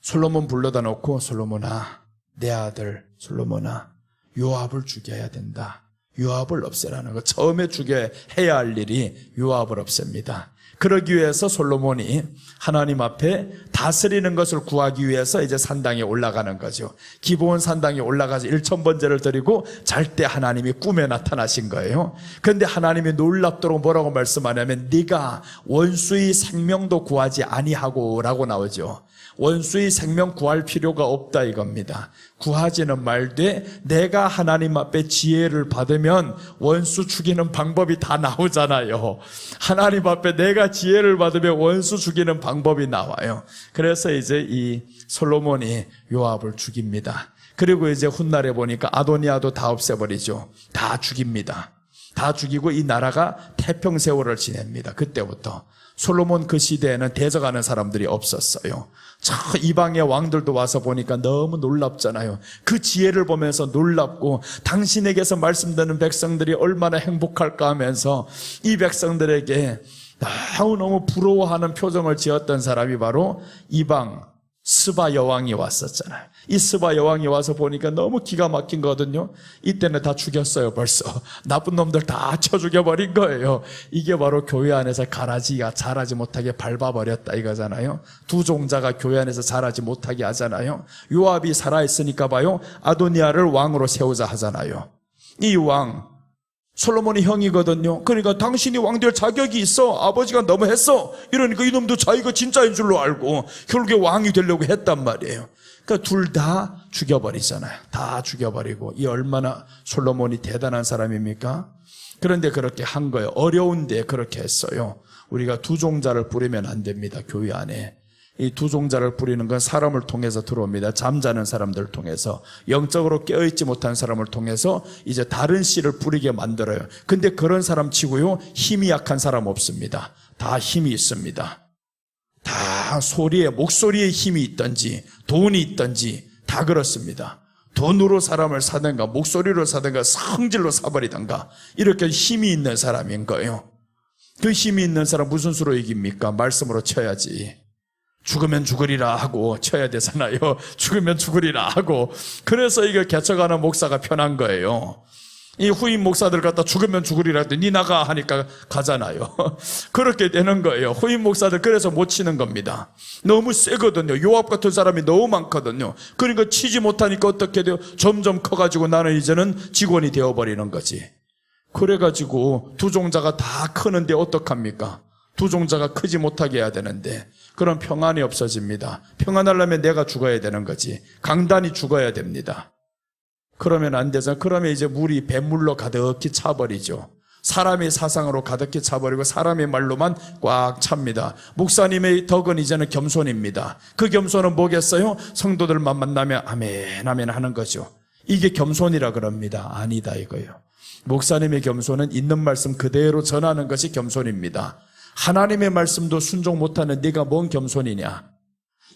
솔로몬 불러다 놓고, 솔로몬아, 내 아들 솔로몬아, 요압을 죽여야 된다. 요압을 없애라는 거. 처음에 죽여야 해야 할 일이 요압을 없앱니다. 그러기 위해서 솔로몬이 하나님 앞에 다스리는 것을 구하기 위해서 이제 산당에 올라가는 거죠. 기브온 산당에 올라가서 1000번제를 드리고 잘 때 하나님이 꿈에 나타나신 거예요. 그런데 하나님이 놀랍도록 뭐라고 말씀하냐면 네가 원수의 생명도 구하지 아니하고 라고 나오죠. 원수의 생명 구할 필요가 없다 이겁니다. 구하지는 말되 내가 하나님 앞에 지혜를 받으면 원수 죽이는 방법이 다 나오잖아요. 하나님 앞에 내가 지혜를 받으면 원수 죽이는 방법이 나와요. 그래서 이제 이 솔로몬이 요압을 죽입니다. 그리고 이제 훗날에 보니까 아도니아도 다 없애버리죠. 다 죽입니다. 다 죽이고 이 나라가 태평세월을 지냅니다. 그때부터. 솔로몬 그 시대에는 대적하는 사람들이 없었어요. 저 이방의 왕들도 와서 보니까 너무 놀랍잖아요. 그 지혜를 보면서 놀랍고, 당신에게서 말씀 듣는 백성들이 얼마나 행복할까 하면서 이 백성들에게 너무 부러워하는 표정을 지었던 사람이 바로 이방 스바 여왕이 왔었잖아요. 이 스바 여왕이 와서 보니까 너무 기가 막힌 거거든요. 이때는 다 죽였어요. 벌써 나쁜 놈들 다 쳐 죽여버린 거예요. 이게 바로 교회 안에서 가라지가 자라지 못하게 밟아버렸다 이거잖아요. 두 종자가 교회 안에서 자라지 못하게 하잖아요. 요압이 살아있으니까 봐요, 아도니아를 왕으로 세우자 하잖아요. 이 왕 솔로몬이 형이거든요. 그러니까 당신이 왕 될 자격이 있어. 아버지가 너무 했어. 이러니까 이놈도 자기가 진짜인 줄로 알고 결국에 왕이 되려고 했단 말이에요. 그러니까 둘 다 죽여버리잖아요. 다 죽여버리고. 이 얼마나 솔로몬이 대단한 사람입니까? 그런데 그렇게 한 거예요. 어려운데 그렇게 했어요. 우리가 두 종자를 뿌리면 안 됩니다. 교회 안에. 이 두 종자를 뿌리는 건 사람을 통해서 들어옵니다. 잠자는 사람들을 통해서, 영적으로 깨어있지 못한 사람을 통해서 이제 다른 씨를 뿌리게 만들어요. 근데 그런 사람 치고요, 힘이 약한 사람 없습니다. 다 힘이 있습니다. 다 소리에, 목소리에 힘이 있든지 돈이 있든지 다 그렇습니다. 돈으로 사람을 사든가 목소리로 사든가 성질로 사버리든가 이렇게 힘이 있는 사람인 거예요. 그 힘이 있는 사람 무슨 수로 이깁니까? 말씀으로 쳐야지. 죽으면 죽으리라 하고 쳐야 되잖아요. 죽으면 죽으리라 하고. 그래서 이거 개척하는 목사가 편한 거예요. 이 후임 목사들 갖다 죽으면 죽으리라 했더니 니 나가 하니까 가잖아요. 그렇게 되는 거예요. 후임 목사들 그래서 못 치는 겁니다. 너무 세거든요. 요압 같은 사람이 너무 많거든요. 그러니까 치지 못하니까 어떻게 돼요? 점점 커가지고 나는 이제는 직원이 되어버리는 거지. 그래가지고 두 종자가 다 크는데 어떡합니까? 두 종자가 크지 못하게 해야 되는데 그럼 평안이 없어집니다. 평안하려면 내가 죽어야 되는 거지. 강단이 죽어야 됩니다. 그러면 안 되잖아. 그러면 이제 물이 뱃물로 가득히 차버리죠. 사람의 사상으로 가득히 차버리고 사람의 말로만 꽉 찹니다. 목사님의 덕은 이제는 겸손입니다. 그 겸손은 뭐겠어요? 성도들만 만나면 아멘 아멘 하는 거죠. 이게 겸손이라 그럽니다. 아니다 이거예요. 목사님의 겸손은 있는 말씀 그대로 전하는 것이 겸손입니다. 하나님의 말씀도 순종 못하는 네가 뭔 겸손이냐?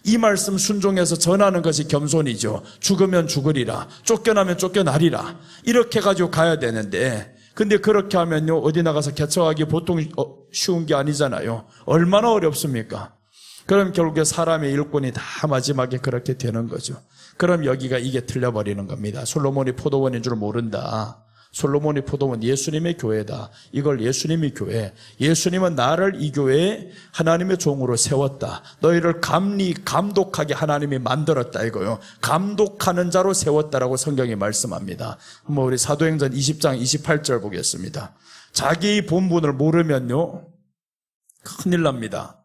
이 말씀 순종해서 전하는 것이 겸손이죠. 죽으면 죽으리라, 쫓겨나면 쫓겨나리라, 이렇게 가지고 가야 되는데, 근데 그렇게 하면요 어디 나가서 개척하기 보통 쉬운 게 아니잖아요. 얼마나 어렵습니까? 그럼 결국에 사람의 일꾼이 다 마지막에 그렇게 되는 거죠. 그럼 여기가 이게 틀려버리는 겁니다. 솔로몬이 포도원인 줄 모른다. 솔로몬이 포도원 예수님의 교회다. 이걸 예수님이 교회. 예수님은 나를 이 교회에 하나님의 종으로 세웠다. 너희를 감독하게 하나님이 만들었다 이거요. 감독하는 자로 세웠다라고 성경이 말씀합니다. 우리 사도행전 20장 28절 보겠습니다. 자기의 본분을 모르면요 큰일 납니다.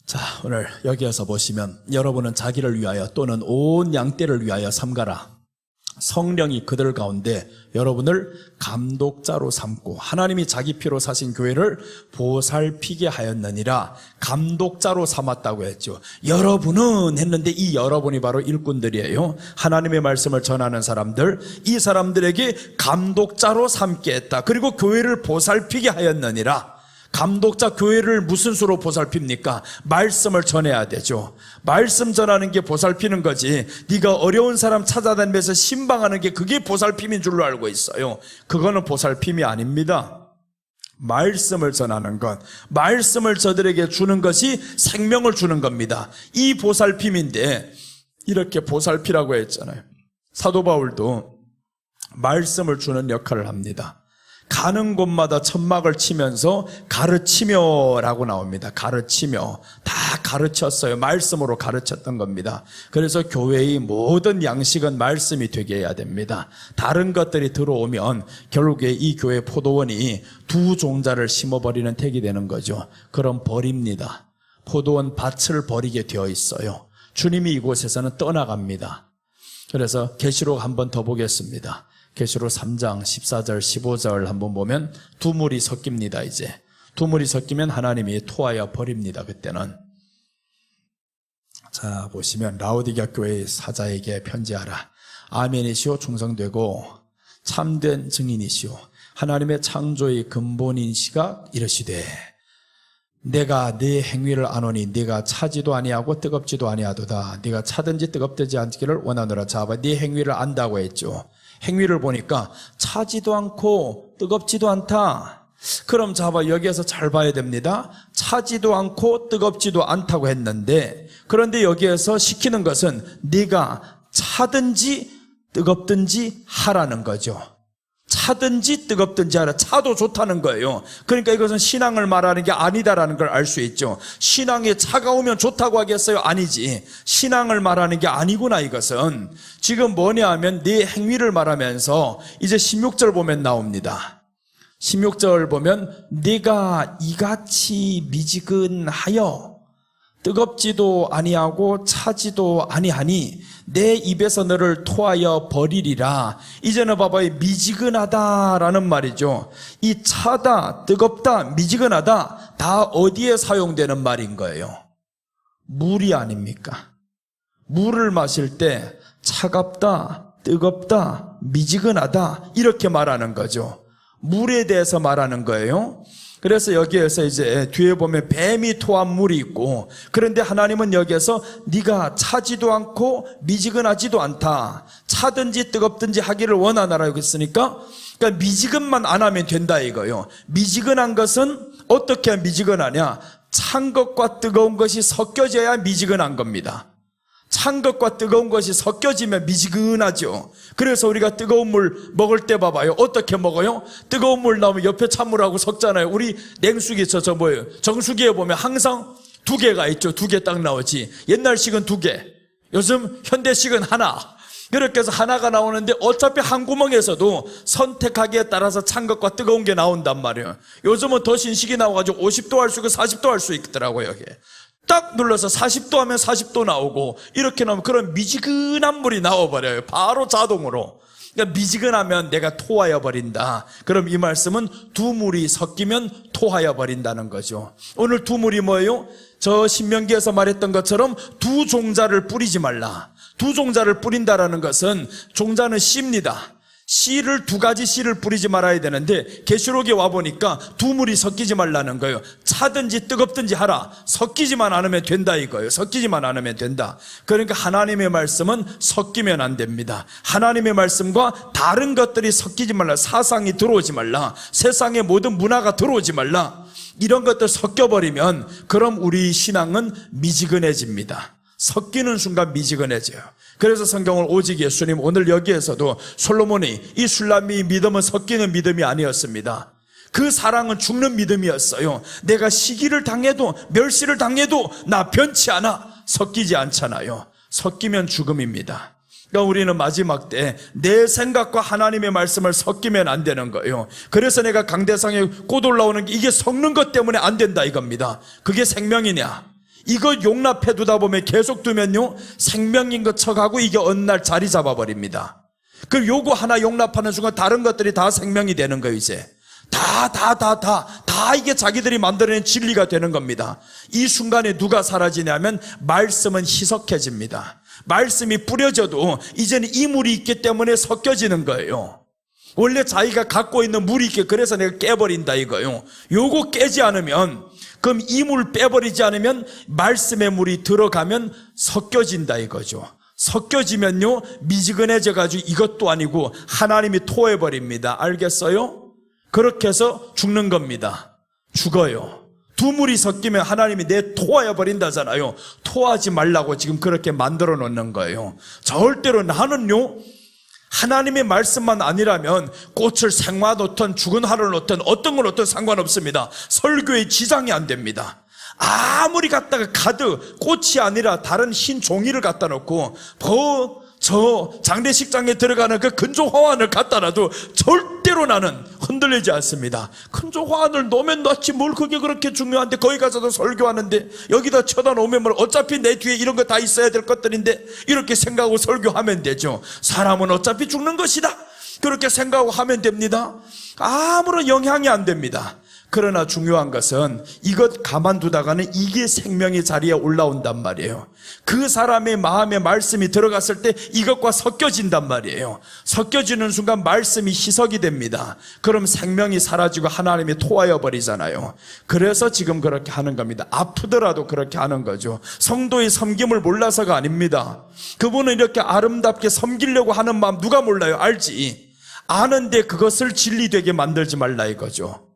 자, 오늘 여기에서 보시면 여러분은 자기를 위하여 또는 온 양떼를 위하여 삼가라. 성령이 그들 가운데 여러분을 감독자로 삼고 하나님이 자기 피로 사신 교회를 보살피게 하였느니라. 감독자로 삼았다고 했죠. 여러분은 했는데 이 여러분이 바로 일꾼들이에요. 하나님의 말씀을 전하는 사람들, 이 사람들에게 감독자로 삼게 했다. 그리고 교회를 보살피게 하였느니라. 감독자 교회를 무슨 수로 보살핍니까? 말씀을 전해야 되죠. 말씀 전하는 게 보살피는 거지. 네가 어려운 사람 찾아다니면서 신방하는 게 그게 보살핌인 줄로 알고 있어요. 그거는 보살핌이 아닙니다. 말씀을 전하는 것, 말씀을 저들에게 주는 것이 생명을 주는 겁니다. 이 보살핌인데 이렇게 보살피라고 했잖아요. 사도 바울도 말씀을 주는 역할을 합니다. 가는 곳마다 천막을 치면서 가르치며라고 나옵니다. 가르치며. 다 가르쳤어요. 말씀으로 가르쳤던 겁니다. 그래서 교회의 모든 양식은 말씀이 되게 해야 됩니다. 다른 것들이 들어오면 결국에 이 교회 포도원이 두 종자를 심어버리는 택이 되는 거죠. 그럼 버립니다. 포도원 밭을 버리게 되어 있어요. 주님이 이곳에서는 떠나갑니다. 그래서 계시록 한 번 더 보겠습니다. 계시록 3장 14절 15절 한번 보면 두 물이 섞입니다. 이제 두 물이 섞이면 하나님이 토하여 버립니다. 그때는. 자 보시면 라오디게아 교회의 사자에게 편지하라. 아멘이시오 충성되고 참된 증인이시오 하나님의 창조의 근본인 시가 이르시되 내가 네 행위를 아노니 네가 차지도 아니하고 뜨겁지도 아니하도다. 네가 차든지 뜨겁되지 않기를 원하노라. 자 봐, 네 행위를 안다고 했죠. 행위를 보니까 차지도 않고 뜨겁지도 않다. 그럼 자봐 여기에서 잘 봐야 됩니다. 차지도 않고 뜨겁지도 않다고 했는데 그런데 여기에서 시키는 것은 네가 차든지 뜨겁든지 하라는 거죠. 차든지 뜨겁든지 하라. 차도 좋다는 거예요. 그러니까 이것은 신앙을 말하는 게 아니다라는 걸 알 수 있죠. 신앙이 차가우면 좋다고 하겠어요? 아니지. 신앙을 말하는 게 아니구나. 이것은 지금 뭐냐 하면 네 행위를 말하면서 이제 16절 보면 나옵니다. 16절 보면 네가 이같이 미지근하여 뜨겁지도 아니하고 차지도 아니하니 내 입에서 너를 토하여 버리리라. 이제는 봐봐요. 미지근하다라는 말이죠. 이 차다, 뜨겁다, 미지근하다 다 어디에 사용되는 말인 거예요? 물이 아닙니까? 물을 마실 때 차갑다, 뜨겁다, 미지근하다 이렇게 말하는 거죠. 물에 대해서 말하는 거예요. 그래서 여기에서 이제 뒤에 보면 뱀이 토한 물이 있고 그런데 하나님은 여기에서 네가 차지도 않고 미지근하지도 않다. 차든지 뜨겁든지 하기를 원하나라고 했으니까 그러니까 미지근만 안 하면 된다 이거요. 미지근한 것은 어떻게 미지근하냐? 찬 것과 뜨거운 것이 섞여져야 미지근한 겁니다. 찬 것과 뜨거운 것이 섞여지면 미지근하죠. 그래서 우리가 뜨거운 물 먹을 때 봐봐요. 어떻게 먹어요? 뜨거운 물 나오면 옆에 찬물하고 섞잖아요. 우리 냉수기 저 뭐예요? 정수기에 보면 항상 2개가 있죠. 2개 딱 나오지. 옛날식은 2개, 요즘 현대식은 하나. 그렇게 해서 하나가 나오는데 어차피 한 구멍에서도 선택하기에 따라서 찬 것과 뜨거운 게 나온단 말이에요. 요즘은 더 신식이 나와가지고 50도 할 수 있고 40도 할 수 있더라고요. 여기 딱 눌러서 40도 하면 40도 나오고, 이렇게 나오면 그런 미지근한 물이 나와버려요. 바로 자동으로. 그러니까 미지근하면 내가 토하여 버린다. 그럼 이 말씀은 두 물이 섞이면 토하여 버린다는 거죠. 오늘 두 물이 뭐예요? 저 신명기에서 말했던 것처럼 두 종자를 뿌리지 말라. 두 종자를 뿌린다라는 것은, 종자는 씨입니다. 씨를 2가지 씨를 뿌리지 말아야 되는데 계시록에 와보니까 두 물이 섞이지 말라는 거예요. 차든지 뜨겁든지 하라. 섞이지만 않으면 된다 이거예요. 섞이지만 않으면 된다. 그러니까 하나님의 말씀은 섞이면 안 됩니다. 하나님의 말씀과 다른 것들이 섞이지 말라. 사상이 들어오지 말라. 세상의 모든 문화가 들어오지 말라. 이런 것들 섞여버리면 그럼 우리 신앙은 미지근해집니다. 섞이는 순간 미지근해져요. 그래서 성경을 오직 예수님, 오늘 여기에서도 솔로몬이 이 술람이 믿음은 섞이는 믿음이 아니었습니다. 그 사랑은 죽는 믿음이었어요. 내가 시기를 당해도 멸시를 당해도 나 변치 않아. 섞이지 않잖아요. 섞이면 죽음입니다. 그러니까 우리는 마지막 때 내 생각과 하나님의 말씀을 섞이면 안 되는 거예요. 그래서 내가 강대상에 꽃 올라오는 게 이게 섞는 것 때문에 안 된다 이겁니다. 그게 생명이냐? 이거 용납해 두다 보면 계속 두면요, 생명인 것 척하고 이게 어느 날 자리 잡아버립니다. 그럼 요거 하나 용납하는 순간 다른 것들이 다 생명이 되는 거예요. 이제 다 이게 자기들이 만들어낸 진리가 되는 겁니다. 이 순간에 누가 사라지냐면 말씀은 희석해집니다. 말씀이 뿌려져도 이제는 이 물이 있기 때문에 섞여지는 거예요. 원래 자기가 갖고 있는 물이 있게, 그래서 내가 깨버린다 이거예요. 요거 깨지 않으면, 그럼 이 물 빼버리지 않으면 말씀의 물이 들어가면 섞여진다 이거죠. 섞여지면요, 미지근해져가지고 이것도 아니고 하나님이 토해버립니다. 알겠어요? 그렇게 해서 죽는 겁니다. 죽어요. 두 물이 섞이면 하나님이 내 토하여 버린다잖아요. 토하지 말라고 지금 그렇게 만들어 놓는 거예요. 절대로 나는요, 하나님의 말씀만 아니라면 꽃을 생화 놓든 죽은 화를 놓든 어떤 걸 놓든 상관없습니다. 설교에 지장이 안 됩니다. 아무리 갖다가 가득 꽃이 아니라 다른 흰 종이를 갖다 놓고 저 장례식장에 들어가는 그 근조 화환을 갖다 놔도 절대로 나는 흔들리지 않습니다. 근조 화환을 놓으면 놨지 뭘 그게 그렇게 중요한데, 거기 가서도 설교하는데 여기다 쳐다놓으면 뭘, 어차피 내 뒤에 이런 거 다 있어야 될 것들인데, 이렇게 생각하고 설교하면 되죠. 사람은 어차피 죽는 것이다, 그렇게 생각하고 하면 됩니다. 아무런 영향이 안 됩니다. 그러나 중요한 것은 이것 가만두다가는 이게 생명의 자리에 올라온단 말이에요. 그 사람의 마음에 말씀이 들어갔을 때 이것과 섞여진단 말이에요. 섞여지는 순간 말씀이 희석이 됩니다. 그럼 생명이 사라지고 하나님이 토하여 버리잖아요. 그래서 지금 그렇게 하는 겁니다. 아프더라도 그렇게 하는 거죠. 성도의 섬김을 몰라서가 아닙니다. 그분은 이렇게 아름답게 섬기려고 하는 마음 누가 몰라요? 알지. 아는데 그것을 진리되게 만들지 말라 이거죠.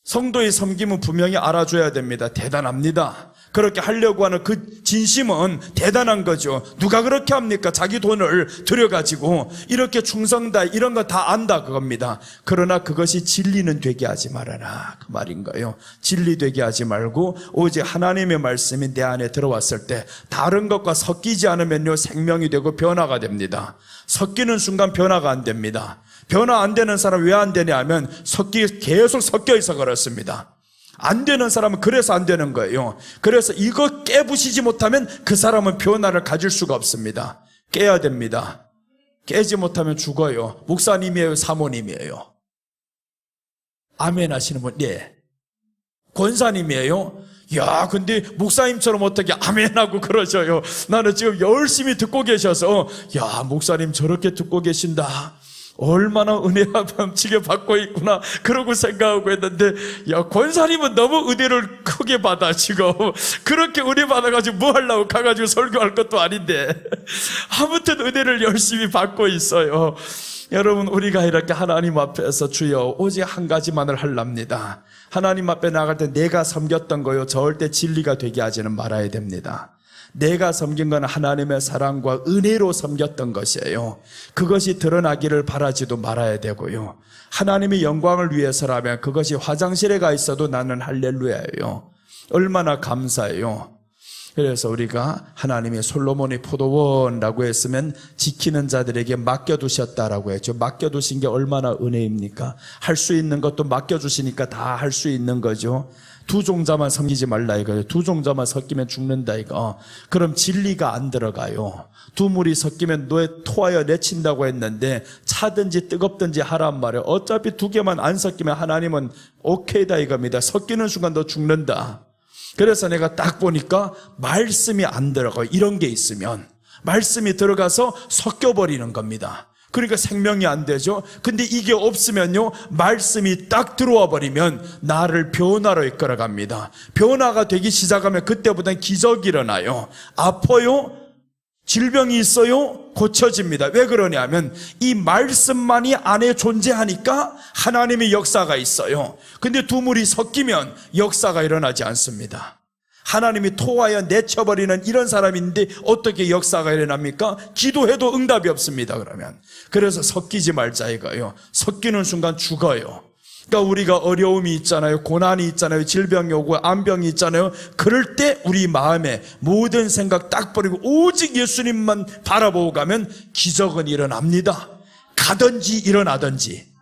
성도의 섬김은 분명히 알아줘야 됩니다. 대단합니다. 그렇게 하려고 하는 그 진심은 대단한 거죠. 누가 그렇게 합니까? 자기 돈을 들여가지고 이렇게 충성다 이런 거 다 안다 그겁니다. 그러나 그것이 진리는 되게 하지 말아라 그 말인 거예요. 진리 되게 하지 말고 오직 하나님의 말씀이 내 안에 들어왔을 때 다른 것과 섞이지 않으면요, 생명이 되고 변화가 됩니다. 섞이는 순간 변화가 안 됩니다. 변화 안 되는 사람 왜 안 되냐 하면 계속 섞여 있어 그렇습니다. 안 되는 사람은 그래서 안 되는 거예요. 그래서 이거 깨부시지 못하면 그 사람은 변화를 가질 수가 없습니다. 깨야 됩니다. 깨지 못하면 죽어요. 목사님이에요, 사모님이에요? 아멘 하시는 분? 네. 권사님이에요? 야, 근데 목사님처럼 어떻게 아멘하고 그러셔요? 나는 지금 열심히 듣고 계셔서, 야, 목사님 저렇게 듣고 계신다, 얼마나 은혜 넘치게 받고 있구나 그러고 생각하고 했는데, 야, 권사님은 너무 은혜를 크게 받아. 지금 그렇게 은혜 받아가지고 뭐 하려고 가가지고 설교할 것도 아닌데 아무튼 은혜를 열심히 받고 있어요. 여러분, 우리가 이렇게 하나님 앞에서 주여 오직 한 가지만을 하랍니다. 하나님 앞에 나갈 때 내가 섬겼던 거요 절대 진리가 되게 하지는 말아야 됩니다. 내가 섬긴 건 하나님의 사랑과 은혜로 섬겼던 것이에요. 그것이 드러나기를 바라지도 말아야 되고요. 하나님의 영광을 위해서라면 그것이 화장실에 가 있어도 나는 할렐루야예요. 얼마나 감사해요. 그래서 우리가 하나님의 솔로몬의 포도원이라고 했으면 지키는 자들에게 맡겨두셨다라고 했죠. 맡겨두신 게 얼마나 은혜입니까? 할 수 있는 것도 맡겨주시니까 다 할 수 있는 거죠. 두 종자만 섬기지 말라 이거예요. 두 종자만 섞이면 죽는다 이거. 그럼 진리가 안 들어가요. 두 물이 섞이면 너의 토하여 내친다고 했는데 차든지 뜨겁든지 하란 말이에요. 어차피 두 개만 안 섞이면 하나님은 오케이다 이겁니다. 섞이는 순간 너 죽는다. 그래서 내가 딱 보니까 말씀이 안 들어가요. 이런 게 있으면 말씀이 들어가서 섞여버리는 겁니다. 그러니까 생명이 안 되죠. 근데 이게 없으면요, 말씀이 딱 들어와 버리면 나를 변화로 이끌어갑니다. 변화가 되기 시작하면 그때부터는 기적이 일어나요. 아파요? 질병이 있어요? 고쳐집니다. 왜 그러냐면 이 말씀만이 안에 존재하니까 하나님의 역사가 있어요. 근데 두 물이 섞이면 역사가 일어나지 않습니다. 하나님이 토하여 내쳐버리는 이런 사람인데 어떻게 역사가 일어납니까? 기도해도 응답이 없습니다. 그러면 그래서 섞이지 말자 이거예요. 섞이는 순간 죽어요. 그러니까 우리가 어려움이 있잖아요. 고난이 있잖아요. 질병이 오고 암병이 있잖아요. 그럴 때 우리 마음에 모든 생각 딱 버리고 오직 예수님만 바라보고 가면 기적은 일어납니다. 가든지 일어나든지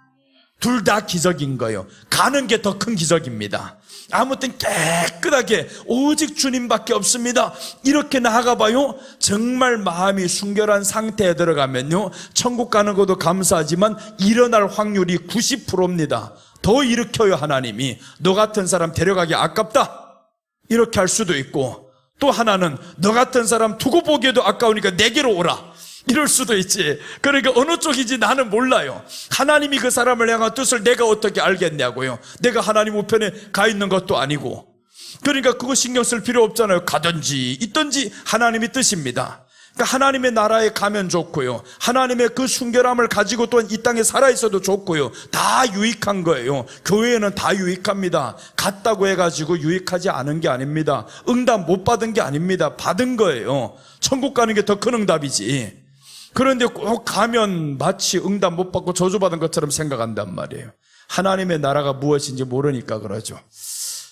둘 다 기적인 거예요. 가는 게 더 큰 기적입니다. 아무튼 깨끗하게 오직 주님밖에 없습니다. 이렇게 나아가봐요. 정말 마음이 순결한 상태에 들어가면요, 천국 가는 것도 감사하지만 일어날 확률이 90%입니다. 더 일으켜요. 하나님이 너 같은 사람 데려가기 아깝다 이렇게 할 수도 있고, 또 하나는 너 같은 사람 두고 보기에도 아까우니까 내게로 오라 이럴 수도 있지. 그러니까 어느 쪽인지 나는 몰라요. 하나님이 그 사람을 향한 뜻을 내가 어떻게 알겠냐고요. 내가 하나님 우편에 가 있는 것도 아니고. 그러니까 그거 신경 쓸 필요 없잖아요. 가든지 있든지 하나님의 뜻입니다. 그러니까 하나님의 나라에 가면 좋고요, 하나님의 그 순결함을 가지고 또한 이 땅에 살아있어도 좋고요, 다 유익한 거예요. 교회에는 다 유익합니다. 갔다고 해가지고 유익하지 않은 게 아닙니다. 응답 못 받은 게 아닙니다. 받은 거예요. 천국 가는 게 더 큰 응답이지. 그런데 꼭 가면 마치 응답 못 받고 저주받은 것처럼 생각한단 말이에요. 하나님의 나라가 무엇인지 모르니까 그러죠.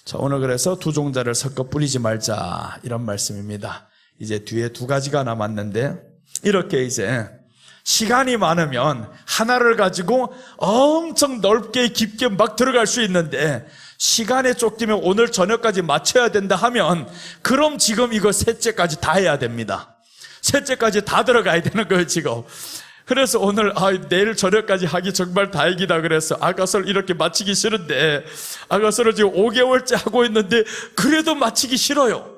자, 오늘 그래서 두 종자를 섞어 뿌리지 말자 이런 말씀입니다. 이제 뒤에 두 가지가 남았는데, 이렇게 이제 시간이 많으면 하나를 가지고 엄청 넓게 깊게 막 들어갈 수 있는데, 시간에 쫓기면 오늘 저녁까지 맞춰야 된다 하면 그럼 지금 이거 셋째까지 다 해야 됩니다. 셋째까지 다 들어가야 되는 거예요 지금. 그래서 오늘 내일 저녁까지 하기 정말 다행이다 그래서 아가서를 이렇게 마치기 싫은데, 아가서를 지금 5개월째 하고 있는데 그래도 마치기 싫어요.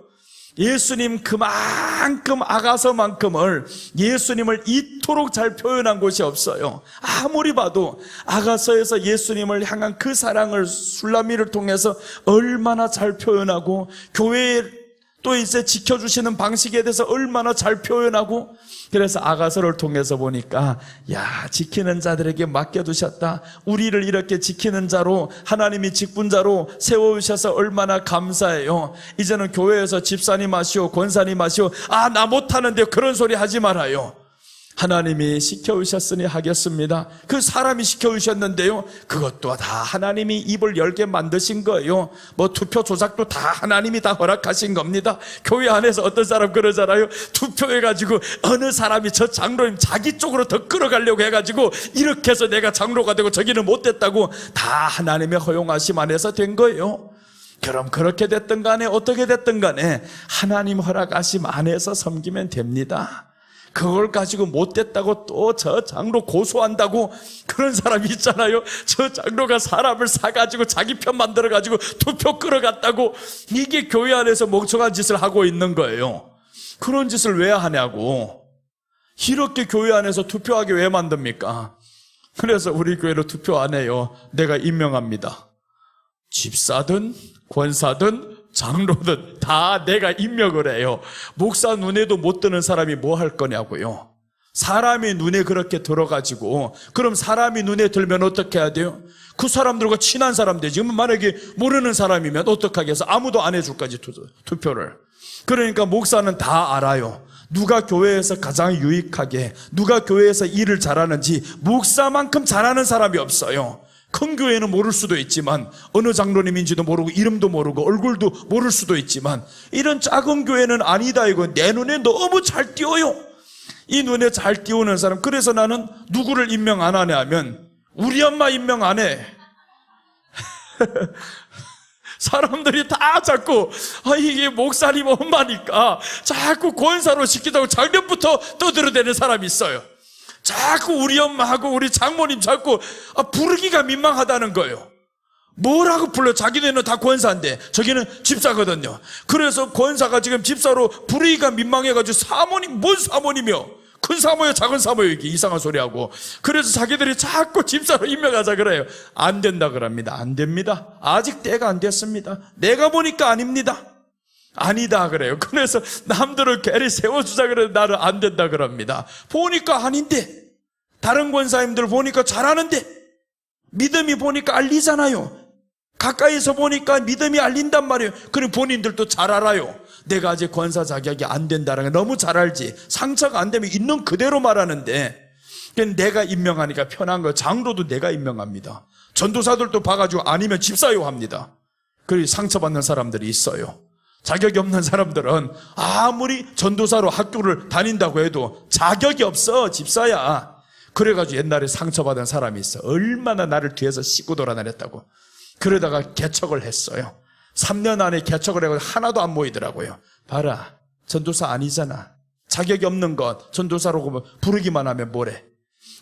예수님 그만큼 아가서만큼을 예수님을 이토록 잘 표현한 곳이 없어요. 아무리 봐도 아가서에서 예수님을 향한 그 사랑을 술라미를 통해서 얼마나 잘 표현하고, 교회에 또 이제 지켜주시는 방식에 대해서 얼마나 잘 표현하고, 그래서 아가서를 통해서 보니까 야, 지키는 자들에게 맡겨두셨다. 우리를 이렇게 지키는 자로, 하나님이 직분자로 세워주셔서 얼마나 감사해요. 이제는 교회에서 집사님 하시오, 권사님 하시오, 나 못하는데 그런 소리 하지 말아요. 하나님이 시켜주셨으니 하겠습니다. 그 사람이 시켜주셨는데요, 그것도 다 하나님이 입을 열게 만드신 거예요. 뭐 투표 조작도 다 하나님이 다 허락하신 겁니다. 교회 안에서 어떤 사람 그러잖아요. 투표해가지고 어느 사람이 저 장로님 자기 쪽으로 더 끌어가려고 해가지고 이렇게 해서 내가 장로가 되고 저기는 못 됐다고, 다 하나님의 허용하심 안에서 된 거예요. 그럼 그렇게 됐든 간에 어떻게 됐든 간에 하나님 허락하심 안에서 섬기면 됩니다. 그걸 가지고 못됐다고 또 저 장로 고소한다고 그런 사람이 있잖아요. 저 장로가 사람을 사가지고 자기 편 만들어가지고 투표 끌어갔다고. 이게 교회 안에서 멍청한 짓을 하고 있는 거예요. 그런 짓을 왜 하냐고. 이렇게 교회 안에서 투표하게 왜 만듭니까? 그래서 우리 교회로 투표 안 해요. 내가 임명합니다. 집사든 권사든 장로든 다 내가 임명을 해요. 목사 눈에도 못 드는 사람이 뭐 할 거냐고요. 사람이 눈에 그렇게 들어가지고, 그럼 사람이 눈에 들면 어떻게 해야 돼요? 그 사람들과 친한 사람 되지. 만약에 모르는 사람이면 어떡하게 해서 아무도 안 해줄까지 투표를. 그러니까 목사는 다 알아요. 누가 교회에서 가장 유익하게, 누가 교회에서 일을 잘하는지 목사만큼 잘하는 사람이 없어요. 큰 교회는 모를 수도 있지만, 어느 장로님인지도 모르고 이름도 모르고 얼굴도 모를 수도 있지만, 이런 작은 교회는 아니다. 이거 내 눈에 너무 잘 띄어요. 이 눈에 잘 띄우는 사람. 그래서 나는 누구를 임명 안 하냐 하면 우리 엄마 임명 안 해. 사람들이 다 자꾸 이게 목사님 엄마니까 자꾸 권사로 시키자고 작년부터 떠들어대는 사람이 있어요. 자꾸 우리 엄마하고 우리 장모님 자꾸 부르기가 민망하다는 거예요. 뭐라고 불러? 자기네는 다 권사인데 저기는 집사거든요. 그래서 권사가 지금 집사로 부르기가 민망해가지고 사모님, 뭔 사모님이요? 큰 사모요, 작은 사모요, 이게 이상한 소리하고. 그래서 자기들이 자꾸 집사로 임명하자 그래요. 안 된다 그럽니다. 안 됩니다. 아직 때가 안 됐습니다. 내가 보니까 아닙니다. 아니다 그래요. 그래서 남들을 괜히 세워주자 그래도 나는 안 된다 그럽니다. 보니까 아닌데, 다른 권사님들 보니까 잘하는데, 믿음이 보니까 알리잖아요. 가까이서 보니까 믿음이 알린단 말이에요. 그럼 본인들도 잘 알아요. 내가 아직 권사 자격이 안 된다는 걸 너무 잘 알지. 상처가 안 되면 있는 그대로 말하는데, 내가 임명하니까 편한 거예요. 장로도 내가 임명합니다. 전도사들도 봐가지고 아니면 집사요 합니다. 그리고 상처받는 사람들이 있어요. 자격이 없는 사람들은 아무리 전도사로 학교를 다닌다고 해도 자격이 없어, 집사야. 그래가지고 옛날에 상처받은 사람이 있어. 얼마나 나를 뒤에서 씻고 돌아다녔다고. 그러다가 개척을 했어요. 3년 안에 개척을 해서 하나도 안 모이더라고요. 봐라, 전도사 아니잖아. 자격이 없는 것 전도사로 부르기만 하면 뭐래.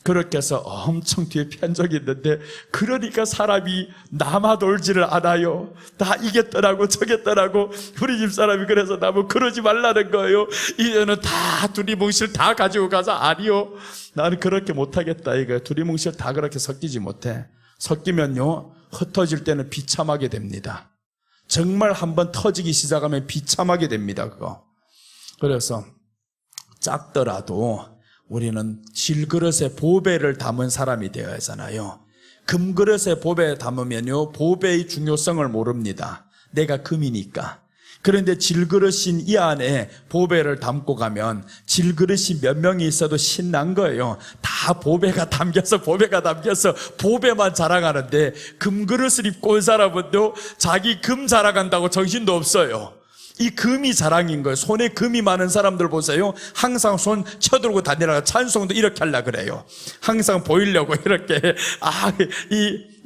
그렇게 해서 엄청 뒤에 편 적이 있는데, 그러니까 사람이 남아돌지를 않아요. 다 이겼더라고 저겼더라고. 우리 집사람이 그래서 나보고 그러지 말라는 거예요. 이제는 다 두리뭉실 다 가지고 가서. 아니요, 나는 그렇게 못하겠다 이거예요. 두리뭉실 다 그렇게 섞이지 못해. 섞이면요, 흩어질 때는 비참하게 됩니다. 정말 한번 터지기 시작하면 비참하게 됩니다, 그거. 그래서 작더라도 우리는 질그릇에 보배를 담은 사람이 되어야 하잖아요. 금그릇에 보배 담으면요, 보배의 중요성을 모릅니다. 내가 금이니까. 그런데 질그릇인 이 안에 보배를 담고 가면 질그릇이 몇 명이 있어도 신난 거예요. 다 보배가 담겨서 보배만 자랑하는데, 금그릇을 입고 온 사람은요, 자기 금 자랑한다고 정신도 없어요. 이 금이 자랑인 거예요. 손에 금이 많은 사람들 보세요. 항상 손 쳐들고 다니다가 찬송도 이렇게 하려고 그래요. 항상 보이려고 이렇게.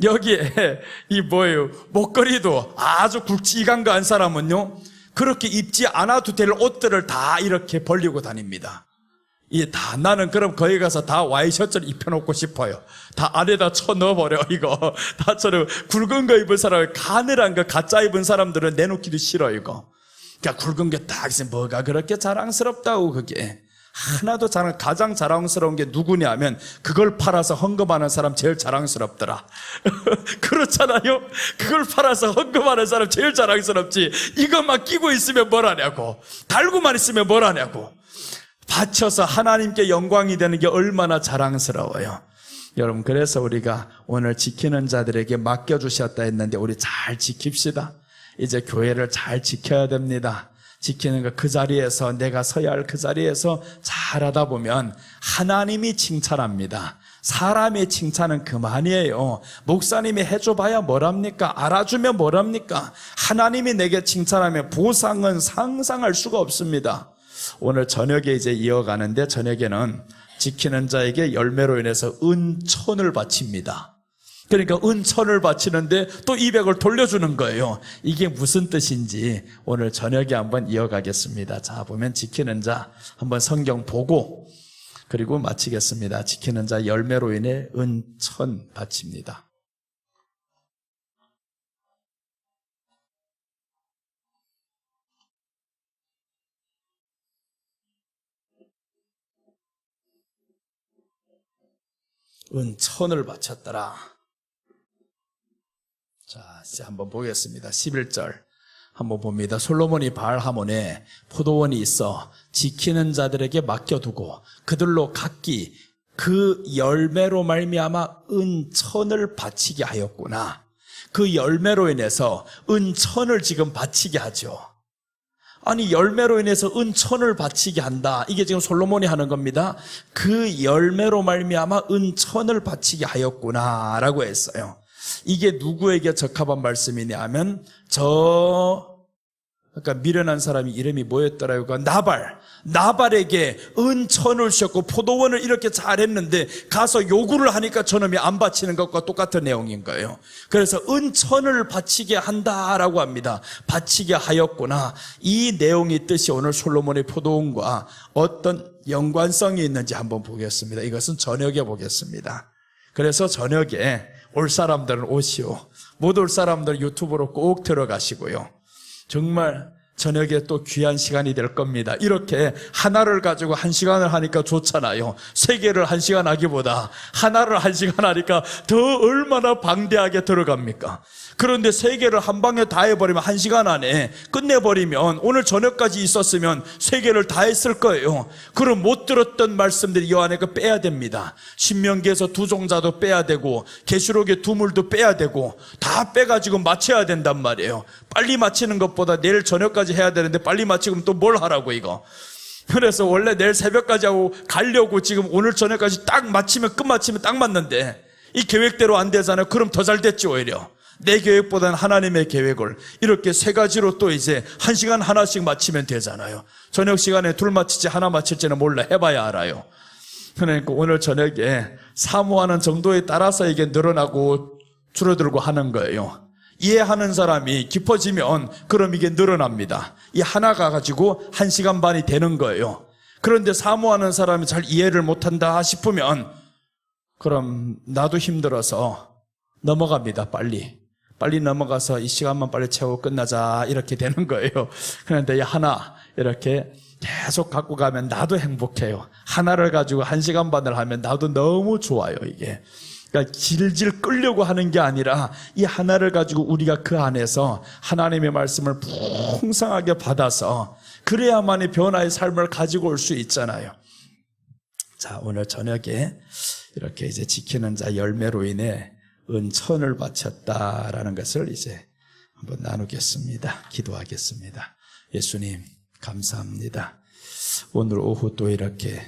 여기에 뭐예요? 목걸이도 아주 굵직한 거 한 사람은요, 그렇게 입지 않아도 될 옷들을 다 이렇게 벌리고 다닙니다. 나는 그럼 거기 가서 다 와이셔츠를 입혀놓고 싶어요. 다 안에다 쳐넣어버려, 이거. 다처럼 굵은 거 입은 사람, 가늘한 거 가짜 입은 사람들은 내놓기도 싫어, 이거. 그러니까 굵은 게 딱 있으면 뭐가 그렇게 자랑스럽다고, 그게. 하나도 가장 자랑스러운 게 누구냐면, 그걸 팔아서 헌금하는 사람 제일 자랑스럽더라. 그렇잖아요? 그걸 팔아서 헌금하는 사람 제일 자랑스럽지. 이것만 끼고 있으면 뭘 하냐고. 달고만 있으면 뭘 하냐고. 바쳐서 하나님께 영광이 되는 게 얼마나 자랑스러워요. 여러분, 그래서 우리가 오늘 지키는 자들에게 맡겨주셨다 했는데, 우리 잘 지킵시다. 이제 교회를 잘 지켜야 됩니다. 지키는 거, 그 자리에서, 내가 서야 할 그 자리에서 잘하다 보면 하나님이 칭찬합니다. 사람의 칭찬은 그만이에요. 목사님이 해줘봐야 뭐랍니까? 알아주면 뭐랍니까? 하나님이 내게 칭찬하면 보상은 상상할 수가 없습니다. 오늘 저녁에 이제 이어가는데, 저녁에는 지키는 자에게 열매로 인해서 은천을 바칩니다. 그러니까 은천을 바치는데 또 200을 돌려주는 거예요. 이게 무슨 뜻인지 오늘 저녁에 한번 이어가겠습니다. 자, 보면 지키는 자 한번 성경 보고 그리고 마치겠습니다. 지키는 자 열매로 인해 은천 바칩니다. 은천을 바쳤더라. 자, 이제 한번 보겠습니다. 11절 한번 봅니다. 솔로몬이 바알하몬에 포도원이 있어 지키는 자들에게 맡겨두고 그들로 각기 그 열매로 말미암아 은천을 바치게 하였구나. 그 열매로 인해서 은천을 지금 바치게 하죠. 아니 열매로 인해서 은천을 바치게 한다. 이게 지금 솔로몬이 하는 겁니다. 그 열매로 말미암아 은천을 바치게 하였구나라고 했어요. 이게 누구에게 적합한 말씀이냐 하면 그러니까 미련한 사람이 이름이 뭐였더라고요? 나발에게 은천을 주셨고 포도원을 이렇게 잘했는데 가서 요구를 하니까 저놈이 안 바치는 것과 똑같은 내용인 거예요. 그래서 은천을 바치게 한다라고 합니다. 바치게 하였구나. 이 내용의 뜻이 오늘 솔로몬의 포도원과 어떤 연관성이 있는지 한번 보겠습니다. 이것은 저녁에 보겠습니다. 그래서 저녁에 올 사람들은 오시오. 못 올 사람들은 유튜브로 꼭 들어가시고요. 정말 저녁에 또 귀한 시간이 될 겁니다. 이렇게 하나를 가지고 1시간을 하니까 좋잖아요. 3개를 1시간 하기보다 하나를 1시간 하니까 더 얼마나 방대하게 들어갑니까? 그런데 3개를 한 방에 다 해버리면 1시간 안에 끝내버리면 오늘 저녁까지 있었으면 3개를 다 했을 거예요. 그럼 못 들었던 말씀들이 이 안에 빼야 됩니다. 신명기에서 2종자도 빼야 되고 계시록의 2물도 빼야 되고 다 빼가지고 맞춰야 된단 말이에요. 빨리 맞히는 것보다 내일 저녁까지 해야 되는데 빨리 맞히면 또 뭘 하라고 이거. 그래서 원래 내일 새벽까지 하고 가려고 지금 오늘 저녁까지 딱 맞히면 끝마치면 딱 맞는데 이 계획대로 안 되잖아요. 그럼 더 잘 됐지 오히려. 내 계획보다는 하나님의 계획을 이렇게 3가지로 또 이제 1시간 하나씩 맞추면 되잖아요. 저녁 시간에 2 맞힐지 하나 맞힐지는 몰라. 해봐야 알아요. 그러니까 오늘 저녁에 사모하는 정도에 따라서 이게 늘어나고 줄어들고 하는 거예요. 이해하는 사람이 깊어지면 그럼 이게 늘어납니다. 이 하나가 가지고 1시간 반이 되는 거예요. 그런데 사모하는 사람이 잘 이해를 못한다 싶으면 그럼 나도 힘들어서 넘어갑니다. 빨리 넘어가서 이 시간만 빨리 채우고 끝나자 이렇게 되는 거예요. 그런데 이 하나 이렇게 계속 갖고 가면 나도 행복해요. 하나를 가지고 1시간 반을 하면 나도 너무 좋아요. 이게 그러니까 질질 끌려고 하는 게 아니라 이 하나를 가지고 우리가 그 안에서 하나님의 말씀을 풍성하게 받아서 그래야만이 변화의 삶을 가지고 올 수 있잖아요. 자, 오늘 저녁에 이렇게 이제 지키는 자 열매로 인해 은천을 바쳤다라는 것을 이제 한번 나누겠습니다. 기도하겠습니다. 예수님 감사합니다. 오늘 오후 또 이렇게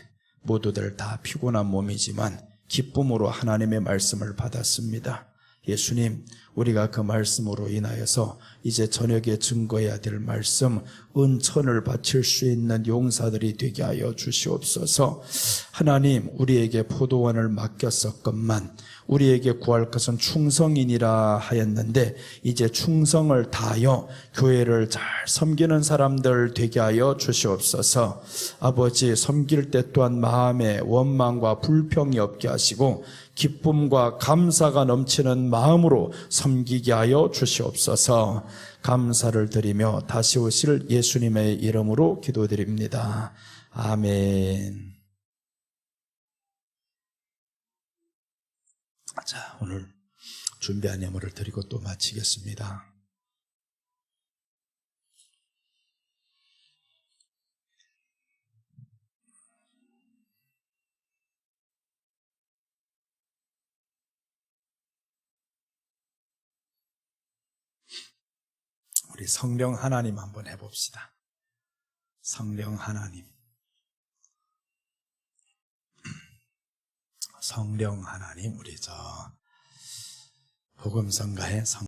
모두들 다 피곤한 몸이지만 기쁨으로 하나님의 말씀을 받았습니다. 예수님, 우리가 그 말씀으로 인하여서 이제 저녁에 증거해야 될 말씀, 은천을 바칠 수 있는 용사들이 되게 하여 주시옵소서. 하나님, 우리에게 포도원을 맡겼었건만 우리에게 구할 것은 충성이니라 하였는데 이제 충성을 다하여 교회를 잘 섬기는 사람들 되게 하여 주시옵소서. 아버지, 섬길 때 또한 마음에 원망과 불평이 없게 하시고 기쁨과 감사가 넘치는 마음으로 섬기게 하여 주시옵소서. 감사를 드리며 다시 오실 예수님의 이름으로 기도드립니다. 아멘. 자, 오늘 준비한 예물을 드리고 또 마치겠습니다. 우리 성령 하나님 한번 해봅시다. 성령 하나님. 성령 하나님, 우리 복음성가의